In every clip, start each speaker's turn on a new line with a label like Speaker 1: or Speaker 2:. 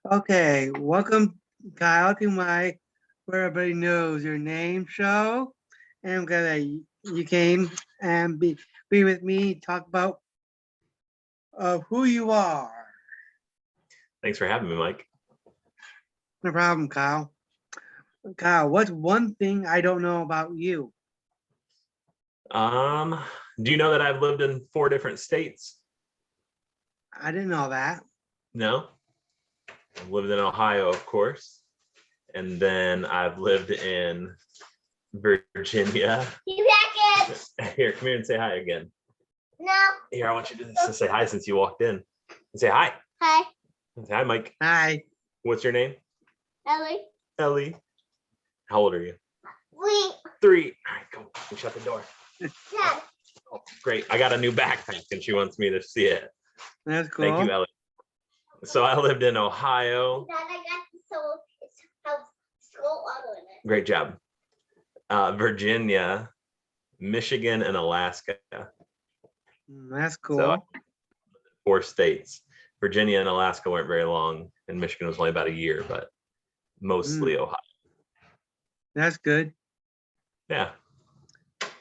Speaker 1: Okay, welcome, Kyle, to my Where Everybody Knows Your Name show. And I'm glad that you came and be with me, talk about who you are.
Speaker 2: Thanks for having me, Mike.
Speaker 1: No problem, Kyle. Kyle, what's one thing I don't know about you?
Speaker 2: Do you know that I've lived in 4 different states?
Speaker 1: I didn't know that.
Speaker 2: No? I've lived in Ohio, of course. And then I've lived in Virginia. Here, come here and say hi again.
Speaker 3: No.
Speaker 2: Here, I want you to say hi since you walked in. And say hi.
Speaker 3: Hi.
Speaker 2: Say hi, Mike.
Speaker 1: Hi.
Speaker 2: What's your name?
Speaker 3: Ellie.
Speaker 2: Ellie. How old are you?
Speaker 3: 3.
Speaker 2: 3. All right, go. You shut the door.
Speaker 3: 10.
Speaker 2: Oh, great. I got a new backpack and she wants me to see it.
Speaker 1: That's cool.
Speaker 2: Thank you, Ellie. So I lived in Ohio.
Speaker 3: Dad, I got it's has skull auto in it.
Speaker 2: Great job. Virginia, Michigan, and Alaska.
Speaker 1: That's cool.
Speaker 2: So 4 states. Virginia and Alaska weren't very long, and Michigan was only about a year, but mostly Ohio.
Speaker 1: That's good.
Speaker 2: Yeah.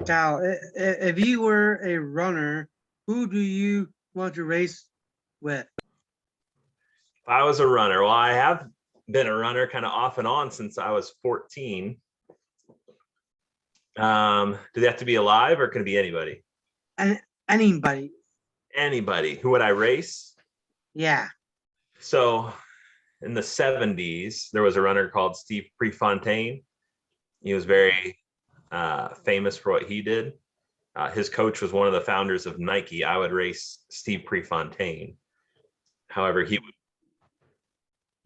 Speaker 1: Kyle, if you were a runner, who do you want to race with?
Speaker 2: If I was a runner, well, I have been a runner kind of off and on since I was 14. Do they have to be alive or can it be anybody?
Speaker 1: Anybody.
Speaker 2: Anybody. Who would I race?
Speaker 1: Yeah.
Speaker 2: So in the 70s, there was a runner called Steve Prefontaine. He was very famous for what he did. His coach was one of the founders of Nike. I would race Steve Prefontaine. However, he would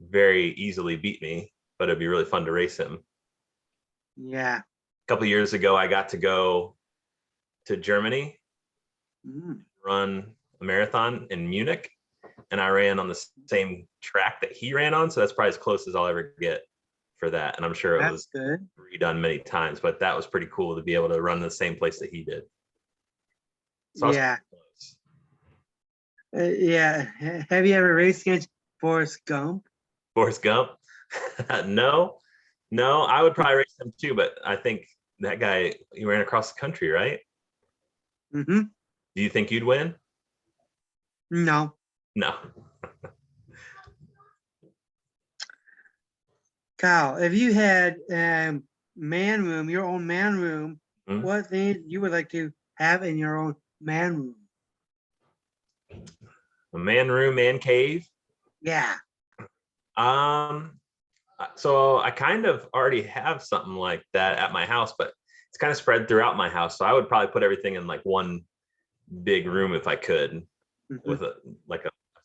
Speaker 2: very easily beat me, but it'd be really fun to race him.
Speaker 1: Yeah.
Speaker 2: A couple of years ago, I got to go to Germany, run a marathon in Munich, and I ran on the same track that he ran on. So that's probably as close as I'll ever get for that. And I'm sure it was
Speaker 1: good.
Speaker 2: Redone many times, but that was pretty cool to be able to run the same place that he did.
Speaker 1: So yeah. Yeah. Have you ever raced against Forrest Gump?
Speaker 2: Forrest Gump? No. I would probably race him too, but I think that guy, he ran across the country, right?
Speaker 1: Mm-hmm.
Speaker 2: Do you think you'd win?
Speaker 1: No. Kyle, if you had your own man room, what things you would like to have in your own man room?
Speaker 2: A man room, man cave?
Speaker 1: Yeah.
Speaker 2: So I kind of already have something like that at my house, but it's kind of spread throughout my house. So I would probably put everything in like one big room if I could, with a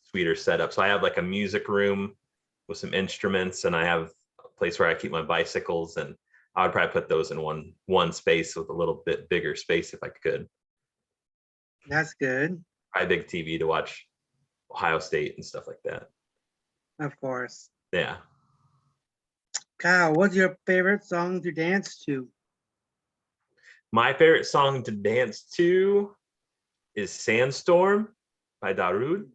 Speaker 2: sweeter setup. So I have like a music room with some instruments, and I have a place where I keep my bicycles, and I would probably put those in one space with a little bit bigger space if I could.
Speaker 1: That's good.
Speaker 2: Probably a big TV to watch Ohio State and stuff like that.
Speaker 1: Of course.
Speaker 2: Yeah.
Speaker 1: Kyle, what's your favorite song to dance to?
Speaker 2: My favorite song to dance to is Sandstorm by Darude.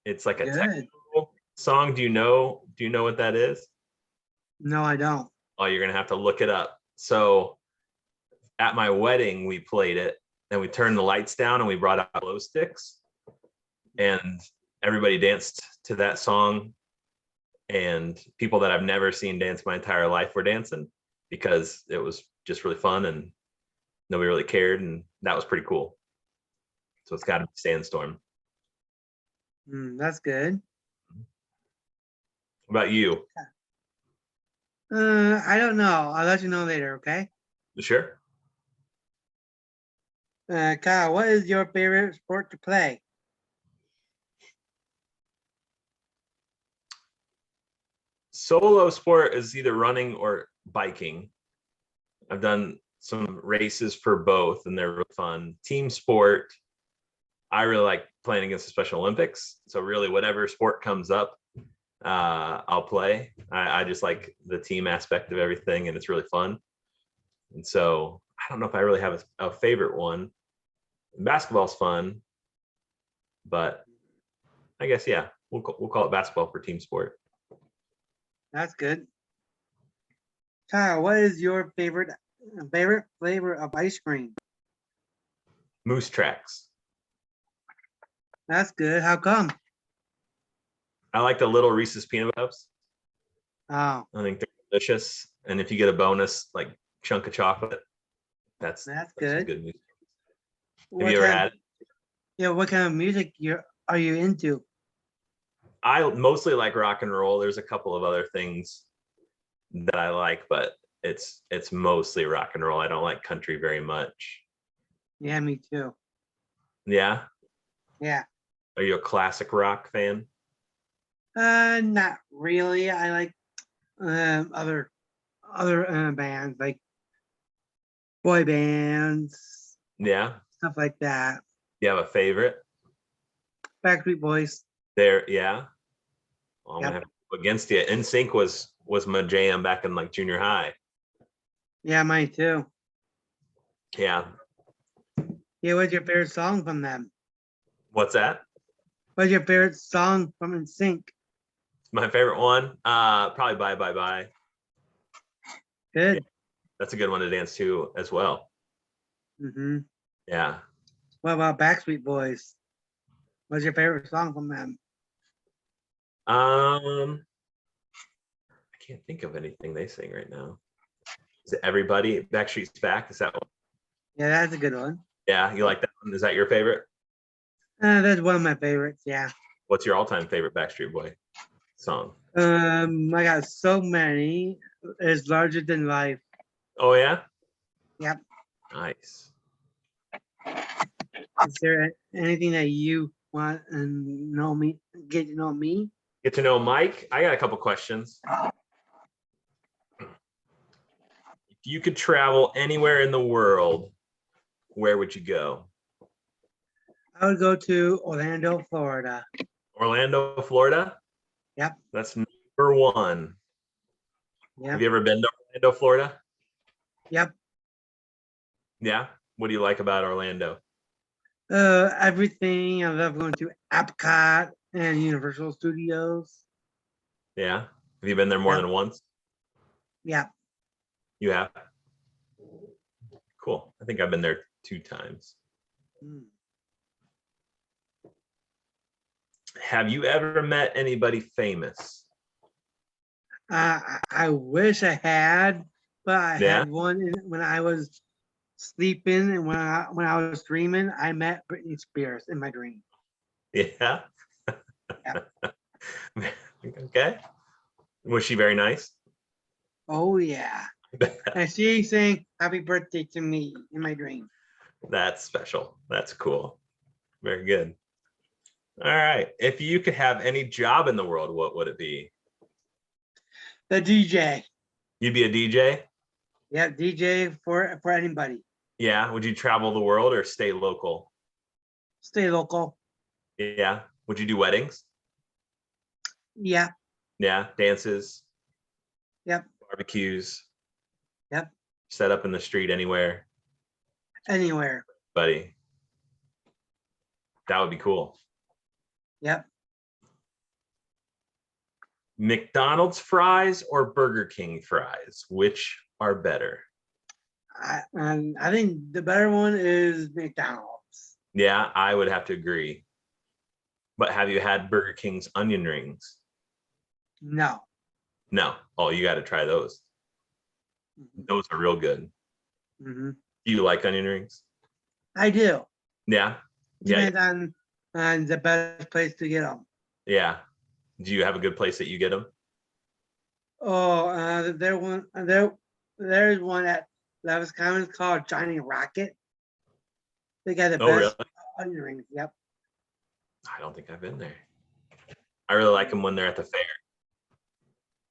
Speaker 2: It's like a technical song. Do you know what that is?
Speaker 1: No, I don't.
Speaker 2: Oh, you're gonna have to look it up. So at my wedding, we played it, and we turned the lights down, and we brought out glow sticks, and everybody danced to that song. And people that I've never seen dance my entire life were dancing because it was just really fun and nobody really cared, and that was pretty cool. So it's got to be Sandstorm.
Speaker 1: That's good.
Speaker 2: What about you?
Speaker 1: I don't know. I'll let you know later, okay?
Speaker 2: Sure.
Speaker 1: Kyle, what is your favorite sport to play?
Speaker 2: Solo sport is either running or biking. I've done some races for both, and they're really fun. Team sport, I really like playing against the Special Olympics. So really, whatever sport comes up, I'll play. I just like the team aspect of everything, and it's really fun. And so I don't know if I really have a favorite one. Basketball's fun, but I guess, yeah, we'll call it basketball for team sport.
Speaker 1: That's good. Kyle, what is your favorite flavor of ice cream?
Speaker 2: Moose tracks.
Speaker 1: That's good. How come?
Speaker 2: I like the little Reese's peanut puffs.
Speaker 1: Oh,
Speaker 2: I think they're delicious. And if you get a bonus like chunk of chocolate, that's some
Speaker 1: good.
Speaker 2: good news. Have
Speaker 1: What
Speaker 2: you ever
Speaker 1: kind-
Speaker 2: had it?
Speaker 1: Yeah, what kind of music are you into?
Speaker 2: I mostly like rock and roll. There's a couple of other things that I like, but it's mostly rock and roll. I don't like country very much.
Speaker 1: Yeah, me too.
Speaker 2: Yeah.
Speaker 1: Yeah.
Speaker 2: Are you a classic rock fan?
Speaker 1: Not really. I like other bands like boy bands,
Speaker 2: Yeah.
Speaker 1: stuff like that.
Speaker 2: You have a favorite?
Speaker 1: Backstreet Boys.
Speaker 2: There, yeah. Well, I'm
Speaker 1: Yep.
Speaker 2: gonna have to go against you. NSYNC was my jam back in like junior high.
Speaker 1: Yeah, mine too.
Speaker 2: Yeah.
Speaker 1: Yeah, what's your favorite song from them?
Speaker 2: What's that?
Speaker 1: What's your favorite song from NSYNC?
Speaker 2: My favorite one? Probably Bye Bye Bye.
Speaker 1: Good.
Speaker 2: That's a good one to dance to as well.
Speaker 1: Mm-hmm.
Speaker 2: Yeah.
Speaker 1: What about Backstreet Boys? What's your favorite song from them?
Speaker 2: I can't think of anything they sing right now. Is it Everybody? Backstreet's Back? Is that one?
Speaker 1: Yeah, that's a good one.
Speaker 2: Yeah, you like that one? Is that your favorite?
Speaker 1: That's one of my favorites. Yeah.
Speaker 2: What's your all-time favorite Backstreet Boy song?
Speaker 1: I got so many. It's larger than life.
Speaker 2: Oh yeah?
Speaker 1: Yep.
Speaker 2: Nice.
Speaker 1: Is there anything that you want and get to know me?
Speaker 2: Get to know Mike. I got a couple questions. If you could travel anywhere in the world, where would you go?
Speaker 1: I would go to Orlando, Florida.
Speaker 2: Orlando, Florida?
Speaker 1: Yep.
Speaker 2: That's number one.
Speaker 1: Yep.
Speaker 2: Have you ever been to Orlando, Florida?
Speaker 1: Yep.
Speaker 2: Yeah. What do you like about Orlando?
Speaker 1: Everything. I love going to Epcot and Universal Studios.
Speaker 2: Yeah. Have you been there more
Speaker 1: Yep.
Speaker 2: than once?
Speaker 1: Yeah.
Speaker 2: You have? Cool. I think I've been there 2 times.
Speaker 1: Mm.
Speaker 2: Have you ever met anybody famous?
Speaker 1: I wish I had, but I
Speaker 2: Yeah?
Speaker 1: had one when I was sleeping, and when I was dreaming, I met Britney Spears in my dream.
Speaker 2: Yeah.
Speaker 1: Yeah.
Speaker 2: Okay. Was she very nice?
Speaker 1: Oh yeah. And she sang "Happy Birthday" to me in my dream.
Speaker 2: That's special. That's cool. Very good. All right. If you could have any job in the world, what would it be?
Speaker 1: The DJ.
Speaker 2: You'd be a DJ?
Speaker 1: Yeah, DJ for anybody.
Speaker 2: Yeah. Would you travel the world or stay local?
Speaker 1: Stay local.
Speaker 2: Yeah. Would you do weddings?
Speaker 1: Yeah.
Speaker 2: Yeah. Dances?
Speaker 1: Yep.
Speaker 2: Barbecues?
Speaker 1: Yep.
Speaker 2: Set up in the street anywhere?
Speaker 1: Anywhere.
Speaker 2: Buddy. That would be cool.
Speaker 1: Yep.
Speaker 2: McDonald's fries or Burger King fries? Which are better?
Speaker 1: I think the better one is McDonald's.
Speaker 2: Yeah, I would have to agree. But have you had Burger King's onion rings?
Speaker 1: No.
Speaker 2: No. Oh, you got to try those. Those are real good.
Speaker 1: Mm-hmm.
Speaker 2: Do you like onion rings?
Speaker 1: I do.
Speaker 2: Yeah. Yeah.
Speaker 1: Depends on the best place to get them.
Speaker 2: Yeah. Do you have a good place that you get them?
Speaker 1: Oh, there's one at Levis Commons called Johnny Rocket. They got the
Speaker 2: Oh,
Speaker 1: best
Speaker 2: really?
Speaker 1: onion rings. Yep.
Speaker 2: I don't think I've been there. I really like them when they're at the fair.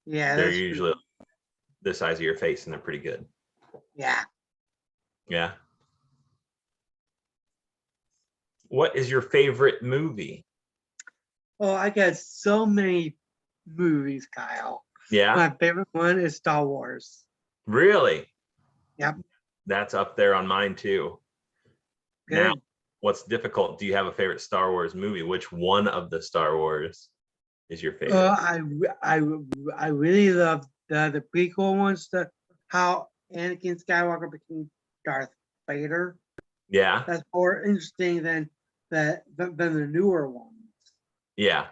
Speaker 1: Yeah.
Speaker 2: They're
Speaker 1: that's true.
Speaker 2: usually the size of your face and they're pretty good.
Speaker 1: Yeah.
Speaker 2: Yeah. What is your favorite movie?
Speaker 1: Oh, I got so many movies, Kyle.
Speaker 2: Yeah.
Speaker 1: My favorite one is Star Wars.
Speaker 2: Really?
Speaker 1: Yep.
Speaker 2: That's up there on mine too.
Speaker 1: Good.
Speaker 2: Now, what's difficult? Do you have a favorite Star Wars movie? Which one of the Star Wars? is your favorite?
Speaker 1: I really love the prequel ones. How Anakin Skywalker became Darth Vader.
Speaker 2: Yeah,
Speaker 1: That's more interesting than the newer ones.
Speaker 2: yeah,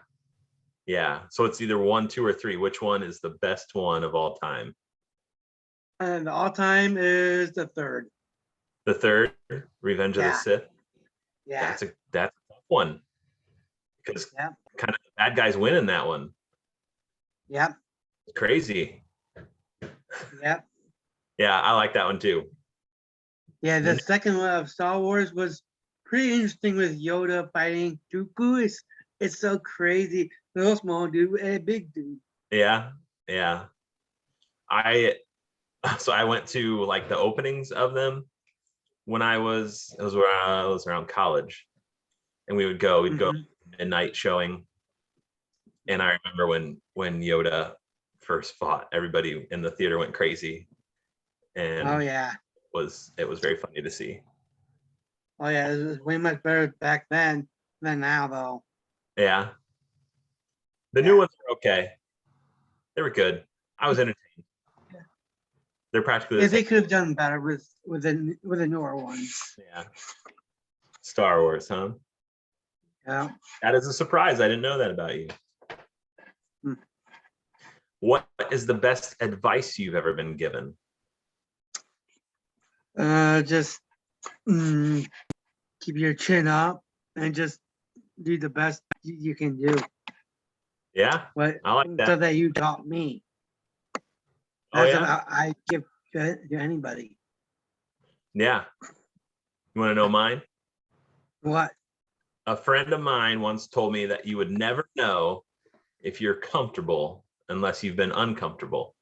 Speaker 2: yeah. So it's either 1, 2, or 3. Which one is the best one of all time?
Speaker 1: And the all time is the third.
Speaker 2: The third, Revenge of the
Speaker 1: Yeah,
Speaker 2: Sith.
Speaker 1: yeah,
Speaker 2: That's a tough one because
Speaker 1: yeah,
Speaker 2: kind of the bad guys win in that one.
Speaker 1: yeah,
Speaker 2: It's crazy.
Speaker 1: yeah.
Speaker 2: Yeah, I like that one too.
Speaker 1: Yeah, the
Speaker 2: The-
Speaker 1: second one of Star Wars was pretty interesting with Yoda fighting Dooku. It's so crazy. Little small dude and a big dude.
Speaker 2: Yeah, yeah. I so I went to like the openings of them when it was where I was around college, and we'd go
Speaker 1: Mhm.
Speaker 2: midnight showing. And I remember when Yoda first fought, everybody in the theater went crazy,
Speaker 1: Oh
Speaker 2: and
Speaker 1: yeah,
Speaker 2: it was very funny to see.
Speaker 1: oh yeah. It was way much better back then than now, though.
Speaker 2: Yeah, the new
Speaker 1: Yeah,
Speaker 2: ones were okay. They were good. I was entertained.
Speaker 1: yeah.
Speaker 2: They're practically the
Speaker 1: Yeah,
Speaker 2: same.
Speaker 1: they could have done better with the newer ones.
Speaker 2: Yeah, Star Wars, huh?
Speaker 1: Yeah.
Speaker 2: That is a surprise. I didn't know that about you.
Speaker 1: Hmm.
Speaker 2: What is the best advice you've ever been given?
Speaker 1: Just mm, keep your chin up and just do the best you can do.
Speaker 2: Yeah,
Speaker 1: What
Speaker 2: I like
Speaker 1: so
Speaker 2: that.
Speaker 1: that you taught me.
Speaker 2: Oh
Speaker 1: That's what
Speaker 2: yeah,
Speaker 1: I give to anybody.
Speaker 2: yeah. You want to know mine?
Speaker 1: What?
Speaker 2: A friend of mine once told me that you would never know if you're comfortable unless you've been uncomfortable.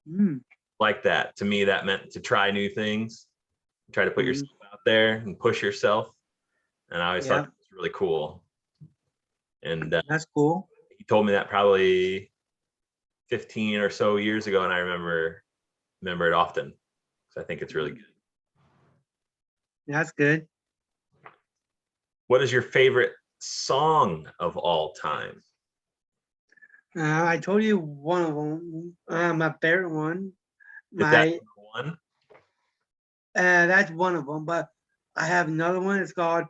Speaker 1: Mm,
Speaker 2: Like that. To me, that meant to try new things, try to put
Speaker 1: mm,
Speaker 2: yourself out there and push yourself. And I always thought
Speaker 1: yeah,
Speaker 2: that was really cool. And
Speaker 1: that's cool.
Speaker 2: he told me that probably 15 or so years ago, and I remember it often. So I think it's really good.
Speaker 1: That's good.
Speaker 2: What is your favorite song of all time?
Speaker 1: I told you one of them. My favorite one.
Speaker 2: Is that
Speaker 1: My
Speaker 2: number
Speaker 1: that's one of them. But I have another one. It's called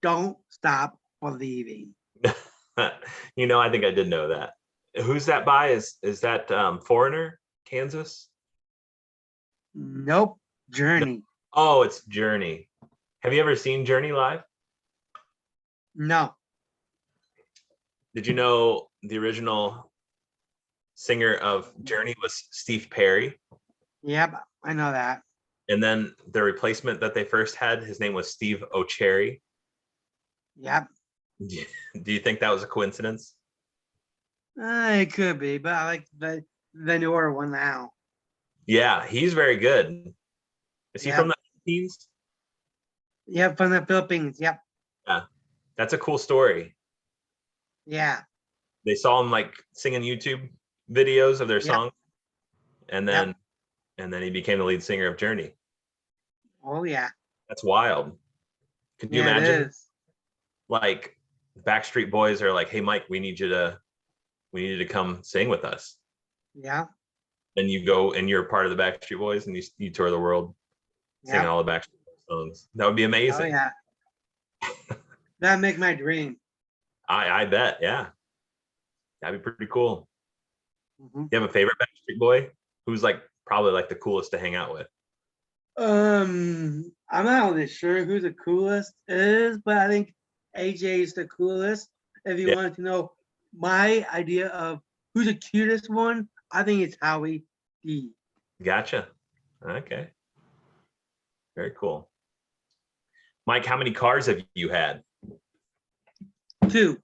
Speaker 1: "Don't Stop Believing."
Speaker 2: one? I think I did know that. Who's that by? Is that Foreigner, Kansas?
Speaker 1: Nope.
Speaker 2: No.
Speaker 1: Journey.
Speaker 2: Oh, it's Journey. Have you ever seen Journey live?
Speaker 1: No.
Speaker 2: Did you know the original singer of Journey was Steve Perry?
Speaker 1: Yep. I know that.
Speaker 2: And then the replacement that they first had, his name was Steve O'Cherry.
Speaker 1: Yep.
Speaker 2: Do you think that was a coincidence?
Speaker 1: It could be, but I like the newer one now.
Speaker 2: Yeah, he's very good. Is he from
Speaker 1: Yep.
Speaker 2: the Philippines?
Speaker 1: Yep. From the Philippines. Yep.
Speaker 2: Yeah, that's a cool story.
Speaker 1: Yeah.
Speaker 2: They saw him like singing YouTube videos of their
Speaker 1: Yep.
Speaker 2: song, and
Speaker 1: Yep.
Speaker 2: then he became the lead singer of Journey.
Speaker 1: Oh yeah.
Speaker 2: That's wild. Could you
Speaker 1: Yeah, it
Speaker 2: imagine
Speaker 1: is.
Speaker 2: like Backstreet Boys are like, "Hey Mike, we need you to come sing with us."
Speaker 1: Yeah.
Speaker 2: And you go and you're part of the Backstreet Boys and you tour the world singing
Speaker 1: Yep.
Speaker 2: all the Backstreet Boys songs. That would be
Speaker 1: Oh
Speaker 2: amazing.
Speaker 1: yeah. That'd make my dream.
Speaker 2: I bet. Yeah, that'd be pretty cool.
Speaker 1: Hmm.
Speaker 2: You have a favorite Backstreet Boy? Who's like probably like the coolest to hang out with?
Speaker 1: I'm not really sure who the coolest is, but I think AJ is the coolest. If you
Speaker 2: Yeah,
Speaker 1: wanted to know my idea of who's the cutest one, I think it's Howie D.
Speaker 2: gotcha. Okay, very cool. Mike, how many cars have you had?
Speaker 1: Two.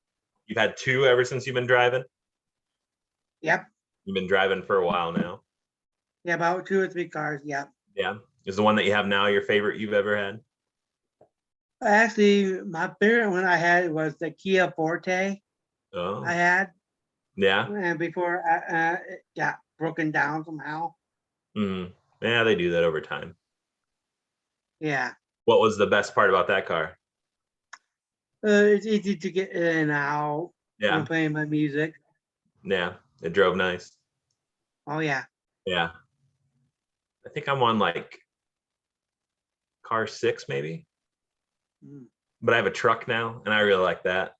Speaker 2: You've had two ever since you've been driving?
Speaker 1: Yep.
Speaker 2: You've been driving for a while now.
Speaker 1: Yeah, about 2 or 3 cars. Yep.
Speaker 2: Yeah. Is the one that you have now your favorite you've ever had?
Speaker 1: Actually, my favorite one I had was the Kia Forte I
Speaker 2: Oh,
Speaker 1: had,
Speaker 2: yeah.
Speaker 1: and before it got broken down somehow.
Speaker 2: Mm. Yeah, they do that over time.
Speaker 1: Yeah.
Speaker 2: What was the best part about that car?
Speaker 1: It's easy to get in and out.
Speaker 2: Yeah.
Speaker 1: playing my music.
Speaker 2: Yeah. It drove nice.
Speaker 1: Oh yeah.
Speaker 2: Yeah. I think I'm on like car 6 maybe,
Speaker 1: Mm,
Speaker 2: but I have a truck now and I really like that.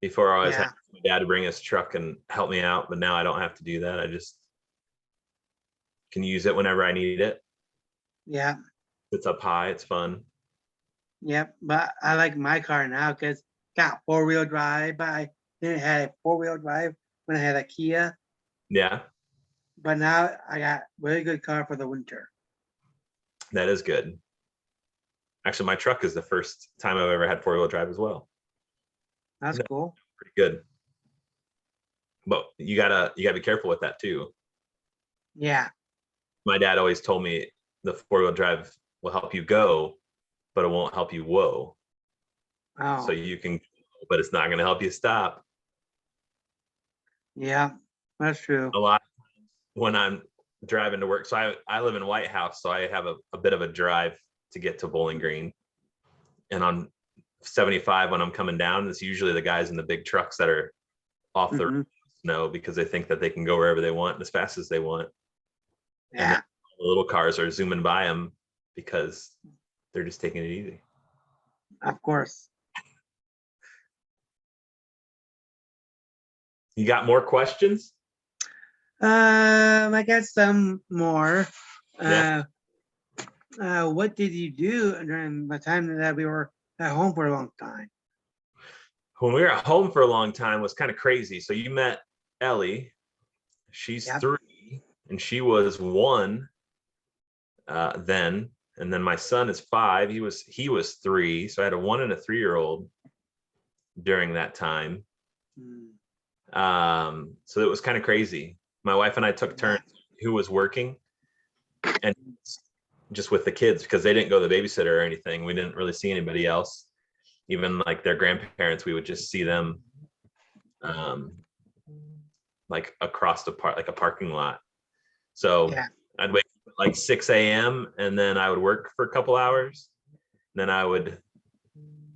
Speaker 2: Before I always had
Speaker 1: yeah.
Speaker 2: my dad to bring his truck and help me out, but now I don't have to do that. I just can use it whenever I need it.
Speaker 1: Yeah.
Speaker 2: It's up high. It's fun.
Speaker 1: Yep. But I like my car now because got 4-wheel drive. But I didn't have a 4-wheel drive when I had a Kia.
Speaker 2: Yeah,
Speaker 1: But now I got really good car for the winter.
Speaker 2: that is good. Actually, my truck is the first time I've ever had 4-wheel drive as well.
Speaker 1: That's
Speaker 2: No,
Speaker 1: cool.
Speaker 2: pretty good. But you gotta be careful with that too.
Speaker 1: Yeah.
Speaker 2: My dad always told me the 4-wheel drive will help you go, but it won't help you whoa. So
Speaker 1: Oh,
Speaker 2: you can, but it's not going to help you stop.
Speaker 1: yeah. That's true.
Speaker 2: A lot when I'm driving to work. So I live in White House, so I have a bit of a drive to get to Bowling Green. And on 75 when I'm coming down, it's usually the guys in the big trucks that are off the
Speaker 1: Hmm.
Speaker 2: snow because they think that they can go wherever they want as fast as they want. And then
Speaker 1: Yeah.
Speaker 2: the little cars are zooming by them because they're just taking it easy.
Speaker 1: Of course.
Speaker 2: You got more questions?
Speaker 1: I got some more.
Speaker 2: Yeah.
Speaker 1: What did you do during the time that we were at home for a long time?
Speaker 2: When we were at home for a long time was kind of crazy. So you met Ellie. She's
Speaker 1: Yep.
Speaker 2: 3 and she was 1 then. And then my son is 5. He was 3. So I had a 1 and a 3-year-old during that time. So it was kind of crazy. My wife and I took turns who was working and just with the kids because they didn't go to the babysitter or anything. We didn't really see anybody else. Even like their grandparents, we would just see them like across the park, like a parking lot. So
Speaker 1: Yeah.
Speaker 2: I'd wake up at like 6 a.m. and then I would work for a couple hours. Then I would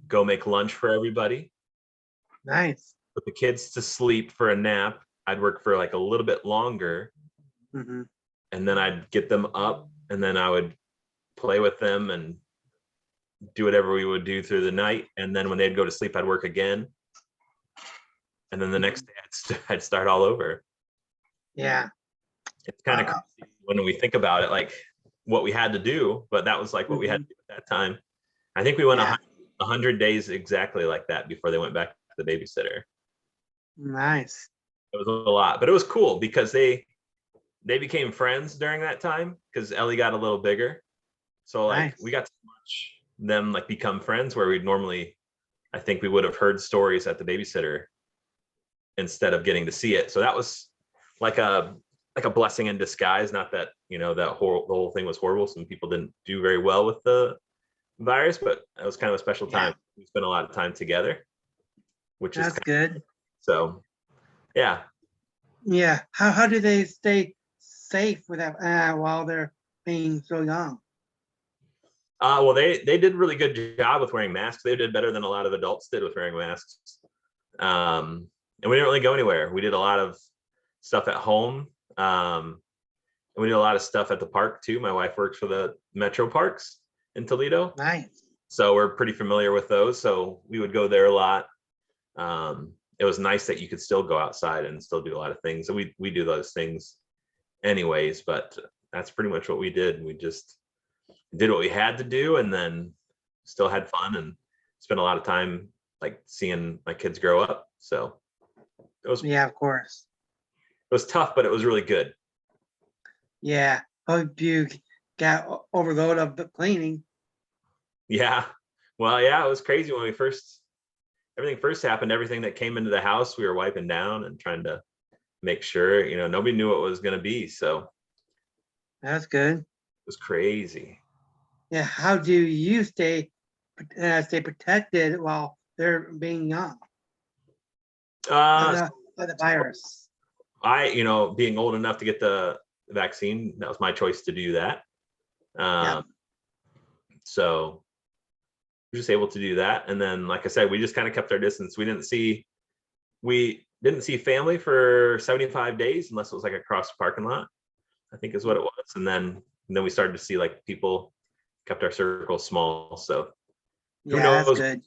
Speaker 2: go make lunch for everybody,
Speaker 1: Nice.
Speaker 2: put the kids to sleep for a nap. I'd work for like a little bit longer
Speaker 1: Hmm.
Speaker 2: and then I'd get them up and then I would play with them and do whatever we would do through the night. And then when they'd go to sleep, I'd work again. And then the next day I'd start all over.
Speaker 1: Yeah.
Speaker 2: It's kind of crazy when we think about it, like what we had to do, but that was like what we had to do at that time. I think we went
Speaker 1: Yeah.
Speaker 2: 100 days exactly like that before they went back to the babysitter.
Speaker 1: Nice.
Speaker 2: It was a lot, but it was cool because they became friends during that time because Ellie got a little bigger. So like
Speaker 1: Nice.
Speaker 2: we got to watch them like become friends where we'd normally, I think we would have heard stories at the babysitter instead of getting to see it. So that was like a blessing in disguise. Not that, that the whole thing was horrible. Some people didn't do very well with the virus, but it was kind of a special time. We spent a lot of time together, which is
Speaker 1: That's good.
Speaker 2: so yeah.
Speaker 1: Yeah. How do they stay safe with that while they're being so young?
Speaker 2: Well, they did a really good job with wearing masks. They did better than a lot of adults did with wearing masks. And we didn't really go anywhere. We did a lot of stuff at home. And we did a lot of stuff at the park too. My wife works for the Metro Parks in Toledo.
Speaker 1: Nice.
Speaker 2: So we're pretty familiar with those. So we would go there a lot. It was nice that you could still go outside and still do a lot of things. So we do those things anyways, but that's pretty much what we did. We just did what we had to do and then still had fun and spent a lot of time like seeing my kids grow up. So it
Speaker 1: Yeah, of course.
Speaker 2: was tough, but it was really good.
Speaker 1: Yeah. Hope you got overload of the cleaning.
Speaker 2: Yeah. Well, yeah, it was crazy when everything first happened. Everything that came into the house, we were wiping down and trying to make sure, nobody knew what it was going to be. So
Speaker 1: That's good.
Speaker 2: it was crazy.
Speaker 1: Yeah. How do you stay protected while they're being young
Speaker 2: Uh,
Speaker 1: by the virus?
Speaker 2: being old enough to get the vaccine, that was my choice to do that.
Speaker 1: Yeah.
Speaker 2: So we were just able to do that. And then, like I said, we just kind of kept our distance. We didn't see we didn't see family for 75 days unless it was like across the parking lot, I think is what it was. And then we started to see like people, kept our circle small. So who
Speaker 1: Yeah, that's
Speaker 2: knows
Speaker 1: good.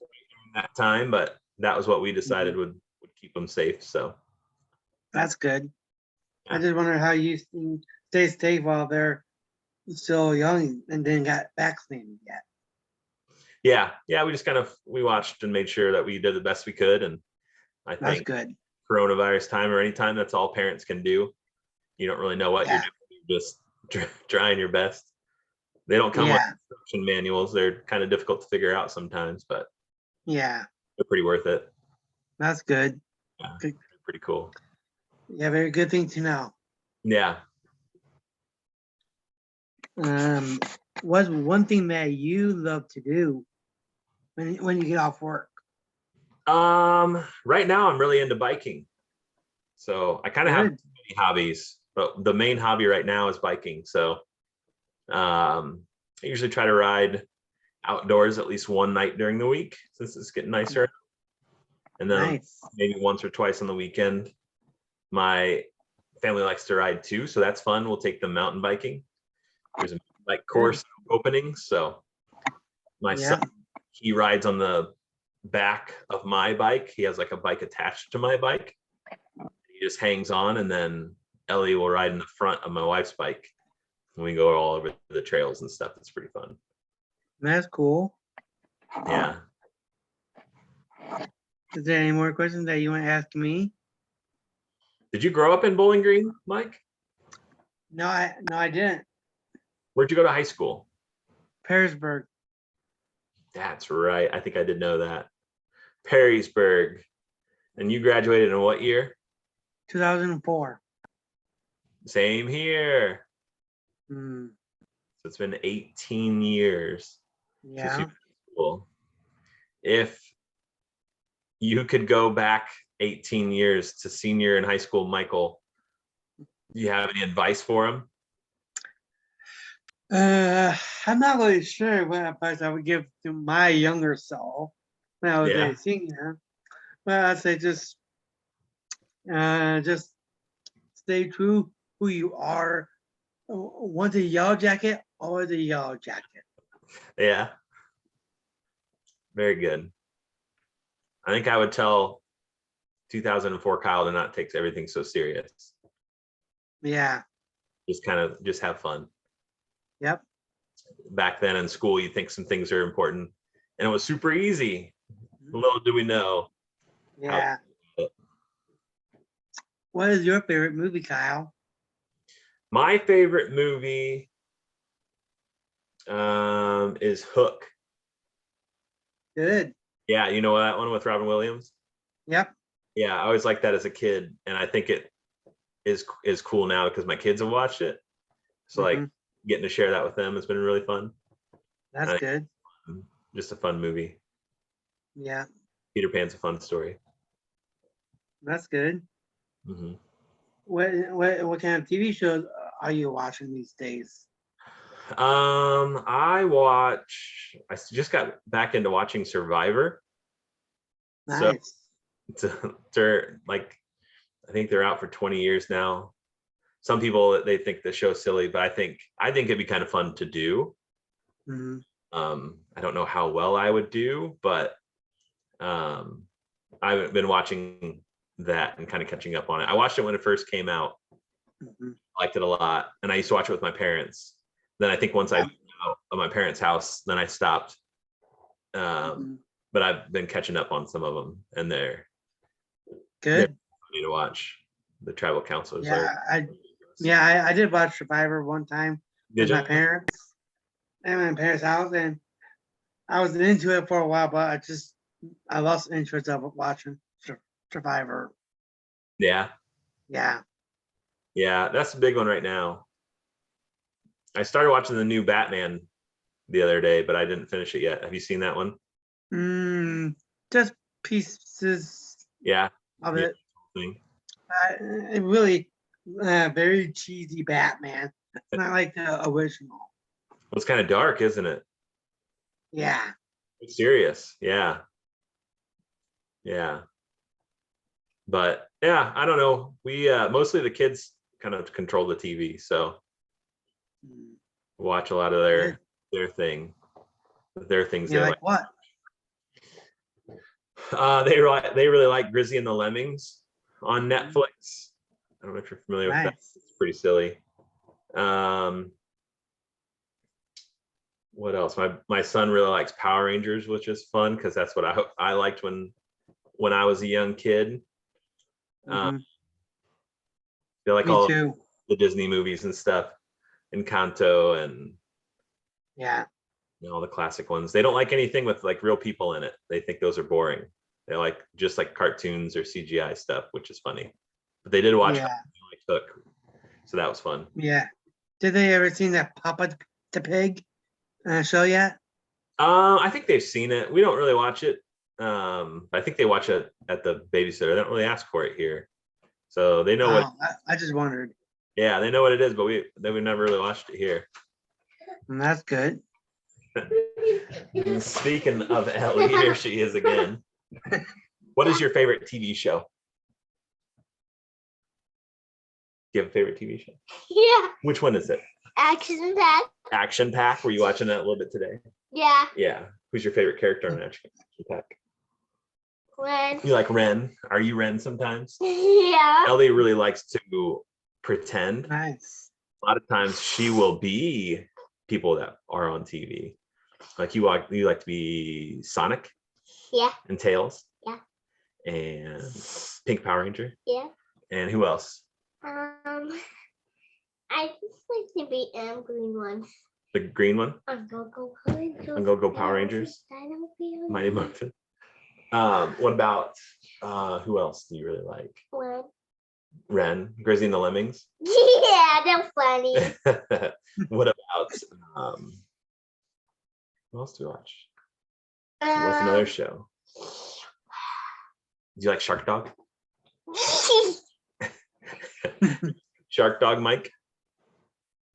Speaker 2: that time, but that was what we decided would keep them safe. So
Speaker 1: That's good. I
Speaker 2: Yeah.
Speaker 1: just wonder how you stay safe while they're still young and didn't got vaccinated yet.
Speaker 2: yeah, we just we watched and made sure that we did the best we could. And I
Speaker 1: That's
Speaker 2: think
Speaker 1: good.
Speaker 2: coronavirus time or anytime, that's all parents can do. You don't really know what you're
Speaker 1: Yeah.
Speaker 2: doing. You're just trying your best. They don't come with
Speaker 1: Yeah.
Speaker 2: instruction manuals. They're kind of difficult to figure out sometimes, but
Speaker 1: Yeah.
Speaker 2: they're pretty worth it.
Speaker 1: That's good.
Speaker 2: Yeah,
Speaker 1: Good.
Speaker 2: pretty cool.
Speaker 1: Yeah, very good thing to know.
Speaker 2: Yeah.
Speaker 1: What's one thing that you love to do when you get off work?
Speaker 2: Right now I'm really into biking. So I kind of have
Speaker 1: Good.
Speaker 2: many hobbies, but the main hobby right now is biking. So I usually try to ride outdoors at least one night during the week since it's getting nicer. And then
Speaker 1: Nice.
Speaker 2: maybe once or twice on the weekend. My family likes to ride too, so that's fun. We'll take them mountain biking. There's a bike course opening, so my
Speaker 1: Yeah.
Speaker 2: son, he rides on the back of my bike. He has like a bike attached to my bike. He just hangs on, and then Ellie will ride in the front of my wife's bike. And we go all over the trails and stuff. It's pretty fun.
Speaker 1: That's cool.
Speaker 2: Yeah.
Speaker 1: Is there any more questions that you want to ask me?
Speaker 2: Did you grow up in Bowling Green, Mike?
Speaker 1: No, I didn't.
Speaker 2: Where'd you go to high school?
Speaker 1: Pearisburg.
Speaker 2: That's right. I think I did know that. Perrysburg. And you graduated in what year?
Speaker 1: 2004.
Speaker 2: Same here.
Speaker 1: Hmm.
Speaker 2: So it's been 18 years since
Speaker 1: Yeah.
Speaker 2: you finished school. If you could go back 18 years to senior in high school, Michael, do you have any advice for him?
Speaker 1: I'm not really sure what advice I would give to my younger self when I was
Speaker 2: Yeah.
Speaker 1: a senior. But I'd say just stay true who you are. Once a yellow jacket, always a yellow jacket.
Speaker 2: Yeah. Very good. I think I would tell 2004 Kyle to not take everything so serious.
Speaker 1: Yeah.
Speaker 2: Just have fun.
Speaker 1: Yep.
Speaker 2: Back then in school, you think some things are important, and it was super easy. Little do we know.
Speaker 1: Yeah. What is your favorite movie, Kyle?
Speaker 2: My favorite movie is Hook.
Speaker 1: Good.
Speaker 2: Yeah, you know that one with Robin Williams?
Speaker 1: Yep.
Speaker 2: Yeah, I always liked that as a kid, and I think it is cool now because my kids have watched it. So like getting to share that with them has been really fun.
Speaker 1: That's good.
Speaker 2: Just a fun movie.
Speaker 1: Yeah.
Speaker 2: Peter Pan's a fun story.
Speaker 1: That's good.
Speaker 2: Mm-hmm.
Speaker 1: What kind of TV shows are you watching these days?
Speaker 2: I just got back into watching Survivor.
Speaker 1: Nice.
Speaker 2: So they're like, I think they're out for 20 years now. Some people, they think the show's silly, but I think it'd be kind of fun to do.
Speaker 1: Mhm.
Speaker 2: I don't know how well I would do, but I've been watching that and kind of catching up on it. I watched it when it first came out.
Speaker 1: Mhm.
Speaker 2: Liked it a lot, and I used to watch it with my parents. Then I think once I moved out of my parents' house, then I stopped. But I've been catching up on some of them, and they're
Speaker 1: Good.
Speaker 2: funny to watch. The tribal counselors
Speaker 1: Yeah, I did watch Survivor one time with my parents at my parents' house, and I was into it for a while, but I lost interest of watching Survivor.
Speaker 2: Yeah,
Speaker 1: Yeah.
Speaker 2: that's a big one right now. I started watching the new Batman the other day, but I didn't finish it yet. Have you seen that one?
Speaker 1: Just pieces
Speaker 2: Yeah.
Speaker 1: of it.
Speaker 2: Thing.
Speaker 1: It really very cheesy Batman. It's not like the original.
Speaker 2: It's kind of dark, isn't it?
Speaker 1: Yeah.
Speaker 2: It's serious. Yeah. But yeah, I don't know. We mostly the kids kind of control the TV, so
Speaker 1: Mm.
Speaker 2: watch a lot of their things
Speaker 1: You
Speaker 2: they
Speaker 1: like what?
Speaker 2: they really like Grizzy and the Lemmings on Netflix. I don't know if you're familiar with that.
Speaker 1: Nice.
Speaker 2: It's pretty silly. What else? My son really likes Power Rangers, which is fun because that's what I liked when I was a young kid.
Speaker 1: Mhm.
Speaker 2: They like
Speaker 1: Me
Speaker 2: all
Speaker 1: too.
Speaker 2: the Disney movies and stuff, Encanto and
Speaker 1: Yeah.
Speaker 2: all the classic ones. They don't like anything with like real people in it. They think those are boring. They like just like cartoons or CGI stuff, which is funny. But they did watch
Speaker 1: Yeah.
Speaker 2: Hook, so that was fun.
Speaker 1: Yeah. Did they ever seen that Papa the Pig show yet?
Speaker 2: I think they've seen it. We don't really watch it. I think they watch it at the babysitter. They don't really ask for it here, so they know what.
Speaker 1: Oh, I just wondered.
Speaker 2: Yeah, they know what it is, but we've never really watched it here.
Speaker 1: That's good.
Speaker 2: Speaking of Ellie, here she is again. What is your favorite TV show? Do you have a favorite TV show?
Speaker 3: Yeah.
Speaker 2: Which one is it?
Speaker 3: Action pack.
Speaker 2: Action Pack. Were you watching that a little bit today?
Speaker 3: Yeah.
Speaker 2: Yeah. Who's your favorite character on Action Pack?
Speaker 3: When.
Speaker 2: You like Ren? Are you Ren sometimes?
Speaker 3: Yeah.
Speaker 2: Ellie really likes to pretend.
Speaker 1: Nice.
Speaker 2: A lot of times she will be people that are on TV. Like you like to be Sonic
Speaker 3: Yeah.
Speaker 2: and Tails.
Speaker 3: Yeah.
Speaker 2: And Pink Power Ranger.
Speaker 3: Yeah.
Speaker 2: And who else?
Speaker 3: I just like to be green one.
Speaker 2: The green one?
Speaker 3: I'm gonna go Power Rangers.
Speaker 2: I'm gonna go Power Rangers. Mighty Morphin. What about who else do you really like?
Speaker 3: When.
Speaker 2: Ren, Grizzy and the Lemmings.
Speaker 3: Yeah, they're funny.
Speaker 2: What about who else do you watch? What's another show? Do you like Shark Dog? Shark Dog, Mike?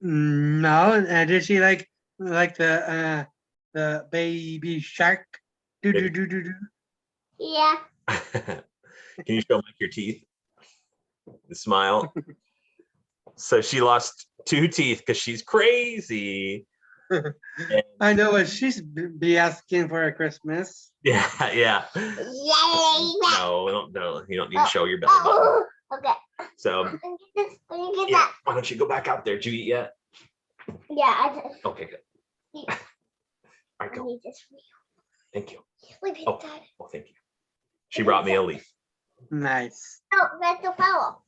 Speaker 1: No, did she like the baby shark? Do do do do do.
Speaker 3: Yeah.
Speaker 2: Can you show Mike your teeth? And smile. So she lost 2 teeth because she's crazy. And
Speaker 1: I know what she's be asking for at Christmas.
Speaker 2: yeah.
Speaker 3: Yay.
Speaker 2: No, you don't need to show your belly button.
Speaker 3: Oh, okay.
Speaker 2: So
Speaker 3: Let me get
Speaker 2: yeah,
Speaker 3: that.
Speaker 2: why don't you go back out there? Did you eat yet?
Speaker 3: Yeah, I just.
Speaker 2: Okay, good. All right,
Speaker 3: I
Speaker 2: go.
Speaker 3: need this.
Speaker 2: Thank you.
Speaker 3: Look at
Speaker 2: Oh.
Speaker 3: that.
Speaker 2: Well, thank you. She brought me a leaf.
Speaker 1: Nice.
Speaker 3: No, that's the fellow.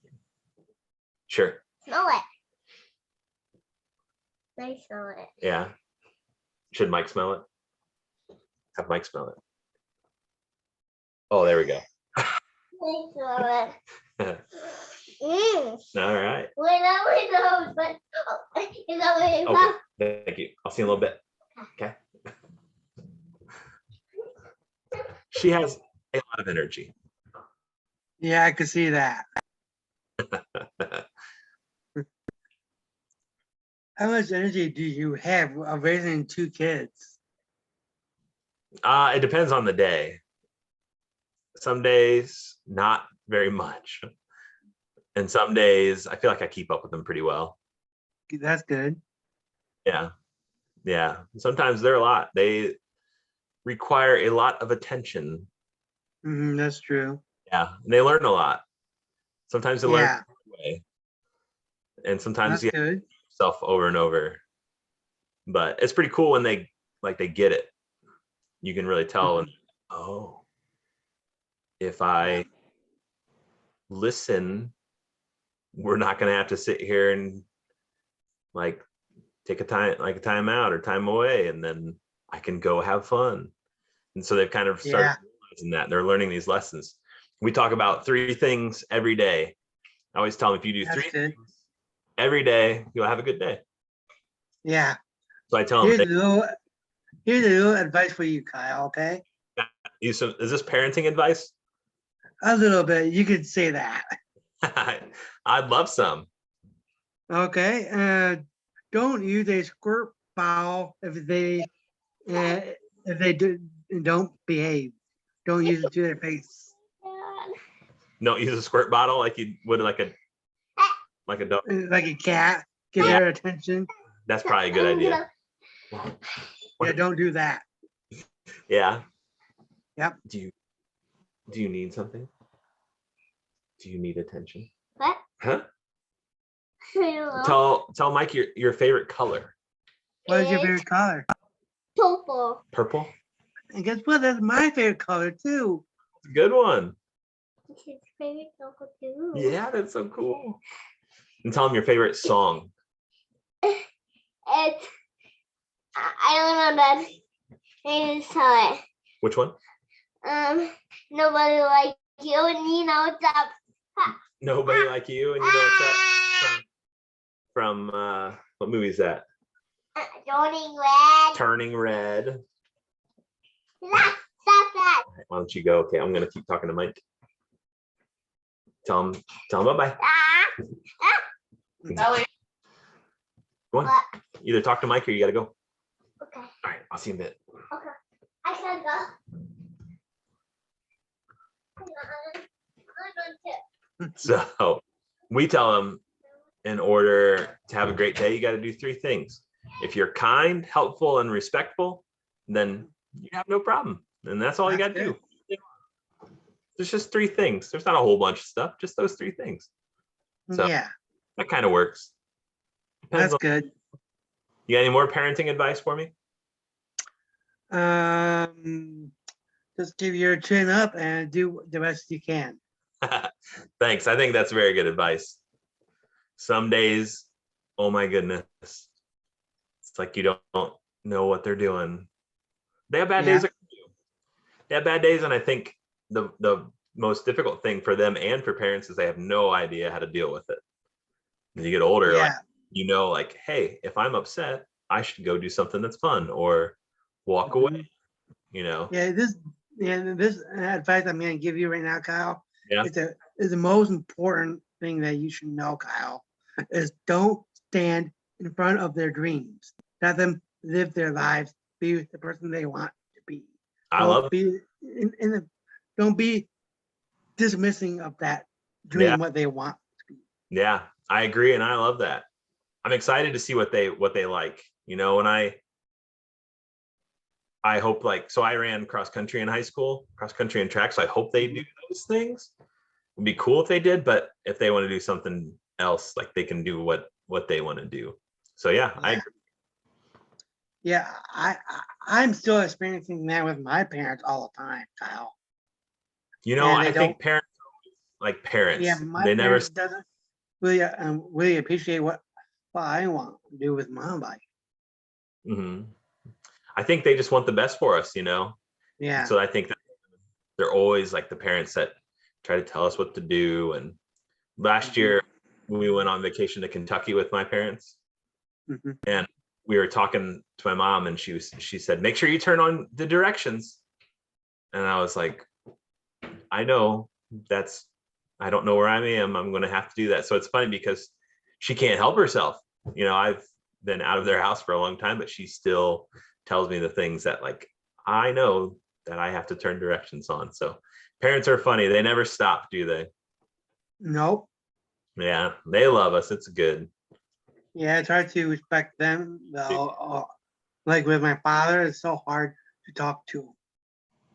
Speaker 2: Sure.
Speaker 3: Smell it. I smell it.
Speaker 2: Yeah. Should Mike smell it? Have Mike smell it. Oh, there we go.
Speaker 3: I smell it.
Speaker 2: All right.
Speaker 3: Wait, that way goes, but is that way it goes?
Speaker 2: Okay. Thank you. I'll see you in a little bit. Okay. She has a lot of energy.
Speaker 1: Yeah, I could see that. How much energy do you have of raising 2 kids?
Speaker 2: It depends on the day. Some days, not very much. And some days, I feel like I keep up with them pretty well.
Speaker 1: That's good.
Speaker 2: Yeah. Yeah. Sometimes they're a lot. They require a lot of attention.
Speaker 1: That's true.
Speaker 2: Yeah. And they learn a lot. Sometimes they learn
Speaker 1: Yeah,
Speaker 2: the hard way. And sometimes
Speaker 1: that's
Speaker 2: you have to
Speaker 1: good.
Speaker 2: do yourself over and over. But it's pretty cool when they get it. You can really tell, oh, if I listen, we're not going to have to sit here and like take a time out or time away, and then I can go have fun. And so they've kind of started realizing that, and they're learning these lessons. We talk about 3 things every day. I always tell them, if you do
Speaker 1: That's
Speaker 2: 3
Speaker 1: good.
Speaker 2: things every day, you'll have a good day.
Speaker 1: Yeah.
Speaker 2: So I tell
Speaker 1: Here's
Speaker 2: them,
Speaker 1: a little advice for you, Kyle, okay?
Speaker 2: so is this parenting advice?
Speaker 1: A little bit. You could say that.
Speaker 2: I'd love some.
Speaker 1: Okay. Don't use a squirt bottle if they don't behave. Don't use it to their face.
Speaker 2: Don't use a squirt bottle like you would like a dog.
Speaker 1: Like a cat, get
Speaker 2: Yeah.
Speaker 1: their attention.
Speaker 2: That's probably a good idea.
Speaker 1: Yeah, don't do that.
Speaker 2: Yeah.
Speaker 1: Yep.
Speaker 2: Do you need something? Do you need attention?
Speaker 3: What?
Speaker 2: Huh?
Speaker 3: Hello.
Speaker 2: Tell Mike your favorite color.
Speaker 1: What is your favorite color?
Speaker 3: Purple.
Speaker 2: Purple?
Speaker 1: And guess what? That's my favorite color too.
Speaker 2: Good one.
Speaker 3: It's his favorite purple too.
Speaker 2: Yeah, that's so cool. And tell him your favorite song.
Speaker 3: It's I don't know that. I just tell it.
Speaker 2: Which one?
Speaker 3: Nobody like you and you know what's up.
Speaker 2: Nobody Like You, and you know what's that from what movie is that?
Speaker 3: Joining red.
Speaker 2: Turning Red.
Speaker 3: Stop that.
Speaker 2: Why don't you go? Okay, I'm gonna keep talking to Mike. Tell him bye-bye.
Speaker 3: Ah.
Speaker 2: Go on.
Speaker 3: What?
Speaker 2: Either talk to Mike or you gotta go.
Speaker 3: Okay.
Speaker 2: All right, I'll see you in a bit.
Speaker 3: Okay. I can go. I'm going to.
Speaker 2: So we tell them in order to have a great day, you got to do 3 things. If you're kind, helpful, and respectful, then you have no problem. And that's all you got
Speaker 1: That's
Speaker 2: to do. There's just 3 things. There's not a whole bunch of stuff, just those 3 things. So
Speaker 1: Yeah,
Speaker 2: that kind of works. Depends
Speaker 1: that's
Speaker 2: on,
Speaker 1: good.
Speaker 2: you got any more parenting advice for me?
Speaker 1: Just give your chin up and do the best you can.
Speaker 2: Thanks. I think that's very good advice. Some days, oh my goodness, it's like you don't know what they're doing. They have bad days. They have bad days, and I think the most difficult thing for them and for parents is they have no idea how to deal with it. When you get older,
Speaker 1: Yeah.
Speaker 2: like like, hey, if I'm upset, I should go do something that's fun or walk away.
Speaker 1: Yeah, this advice I'm going to give you right now, Kyle.
Speaker 2: Yeah.
Speaker 1: It's the most important thing that you should know, Kyle, is don't stand in front of their dreams. Let them live their lives, be the person they want to be.
Speaker 2: I love it.
Speaker 1: Be don't be dismissing of that dream,
Speaker 2: Yeah.
Speaker 1: what they want to be.
Speaker 2: Yeah, I agree, and I love that. I'm excited to see what they like. And I hope so I ran cross country in high school, cross country and track. So I hope they do those things. It'd be cool if they did, but if they want to do something else, like they can do what they want to do. So yeah, I agree.
Speaker 1: Yeah, I'm still experiencing that with my parents all the time, Kyle.
Speaker 2: I think parents are like parents.
Speaker 1: Yeah, my
Speaker 2: they never
Speaker 1: parents doesn't really appreciate what I want to do with my life.
Speaker 2: Mhm. I think they just want the best for us,
Speaker 1: Yeah.
Speaker 2: So I think that they're always like the parents that try to tell us what to do. And last year we went on vacation to Kentucky with my parents, and we were talking to my mom, and she said, make sure you turn on the directions. And I was like, I know I don't know where I am. I'm going to have to do that. So it's funny because she can't help herself. I've been out of their house for a long time, but she still tells me the things that I know that I have to turn directions on. So parents are funny. They never stop, do they?
Speaker 1: Nope.
Speaker 2: Yeah, they love us. It's good.
Speaker 1: Yeah, it's hard to respect them though. Like with my father, it's so hard to talk to him.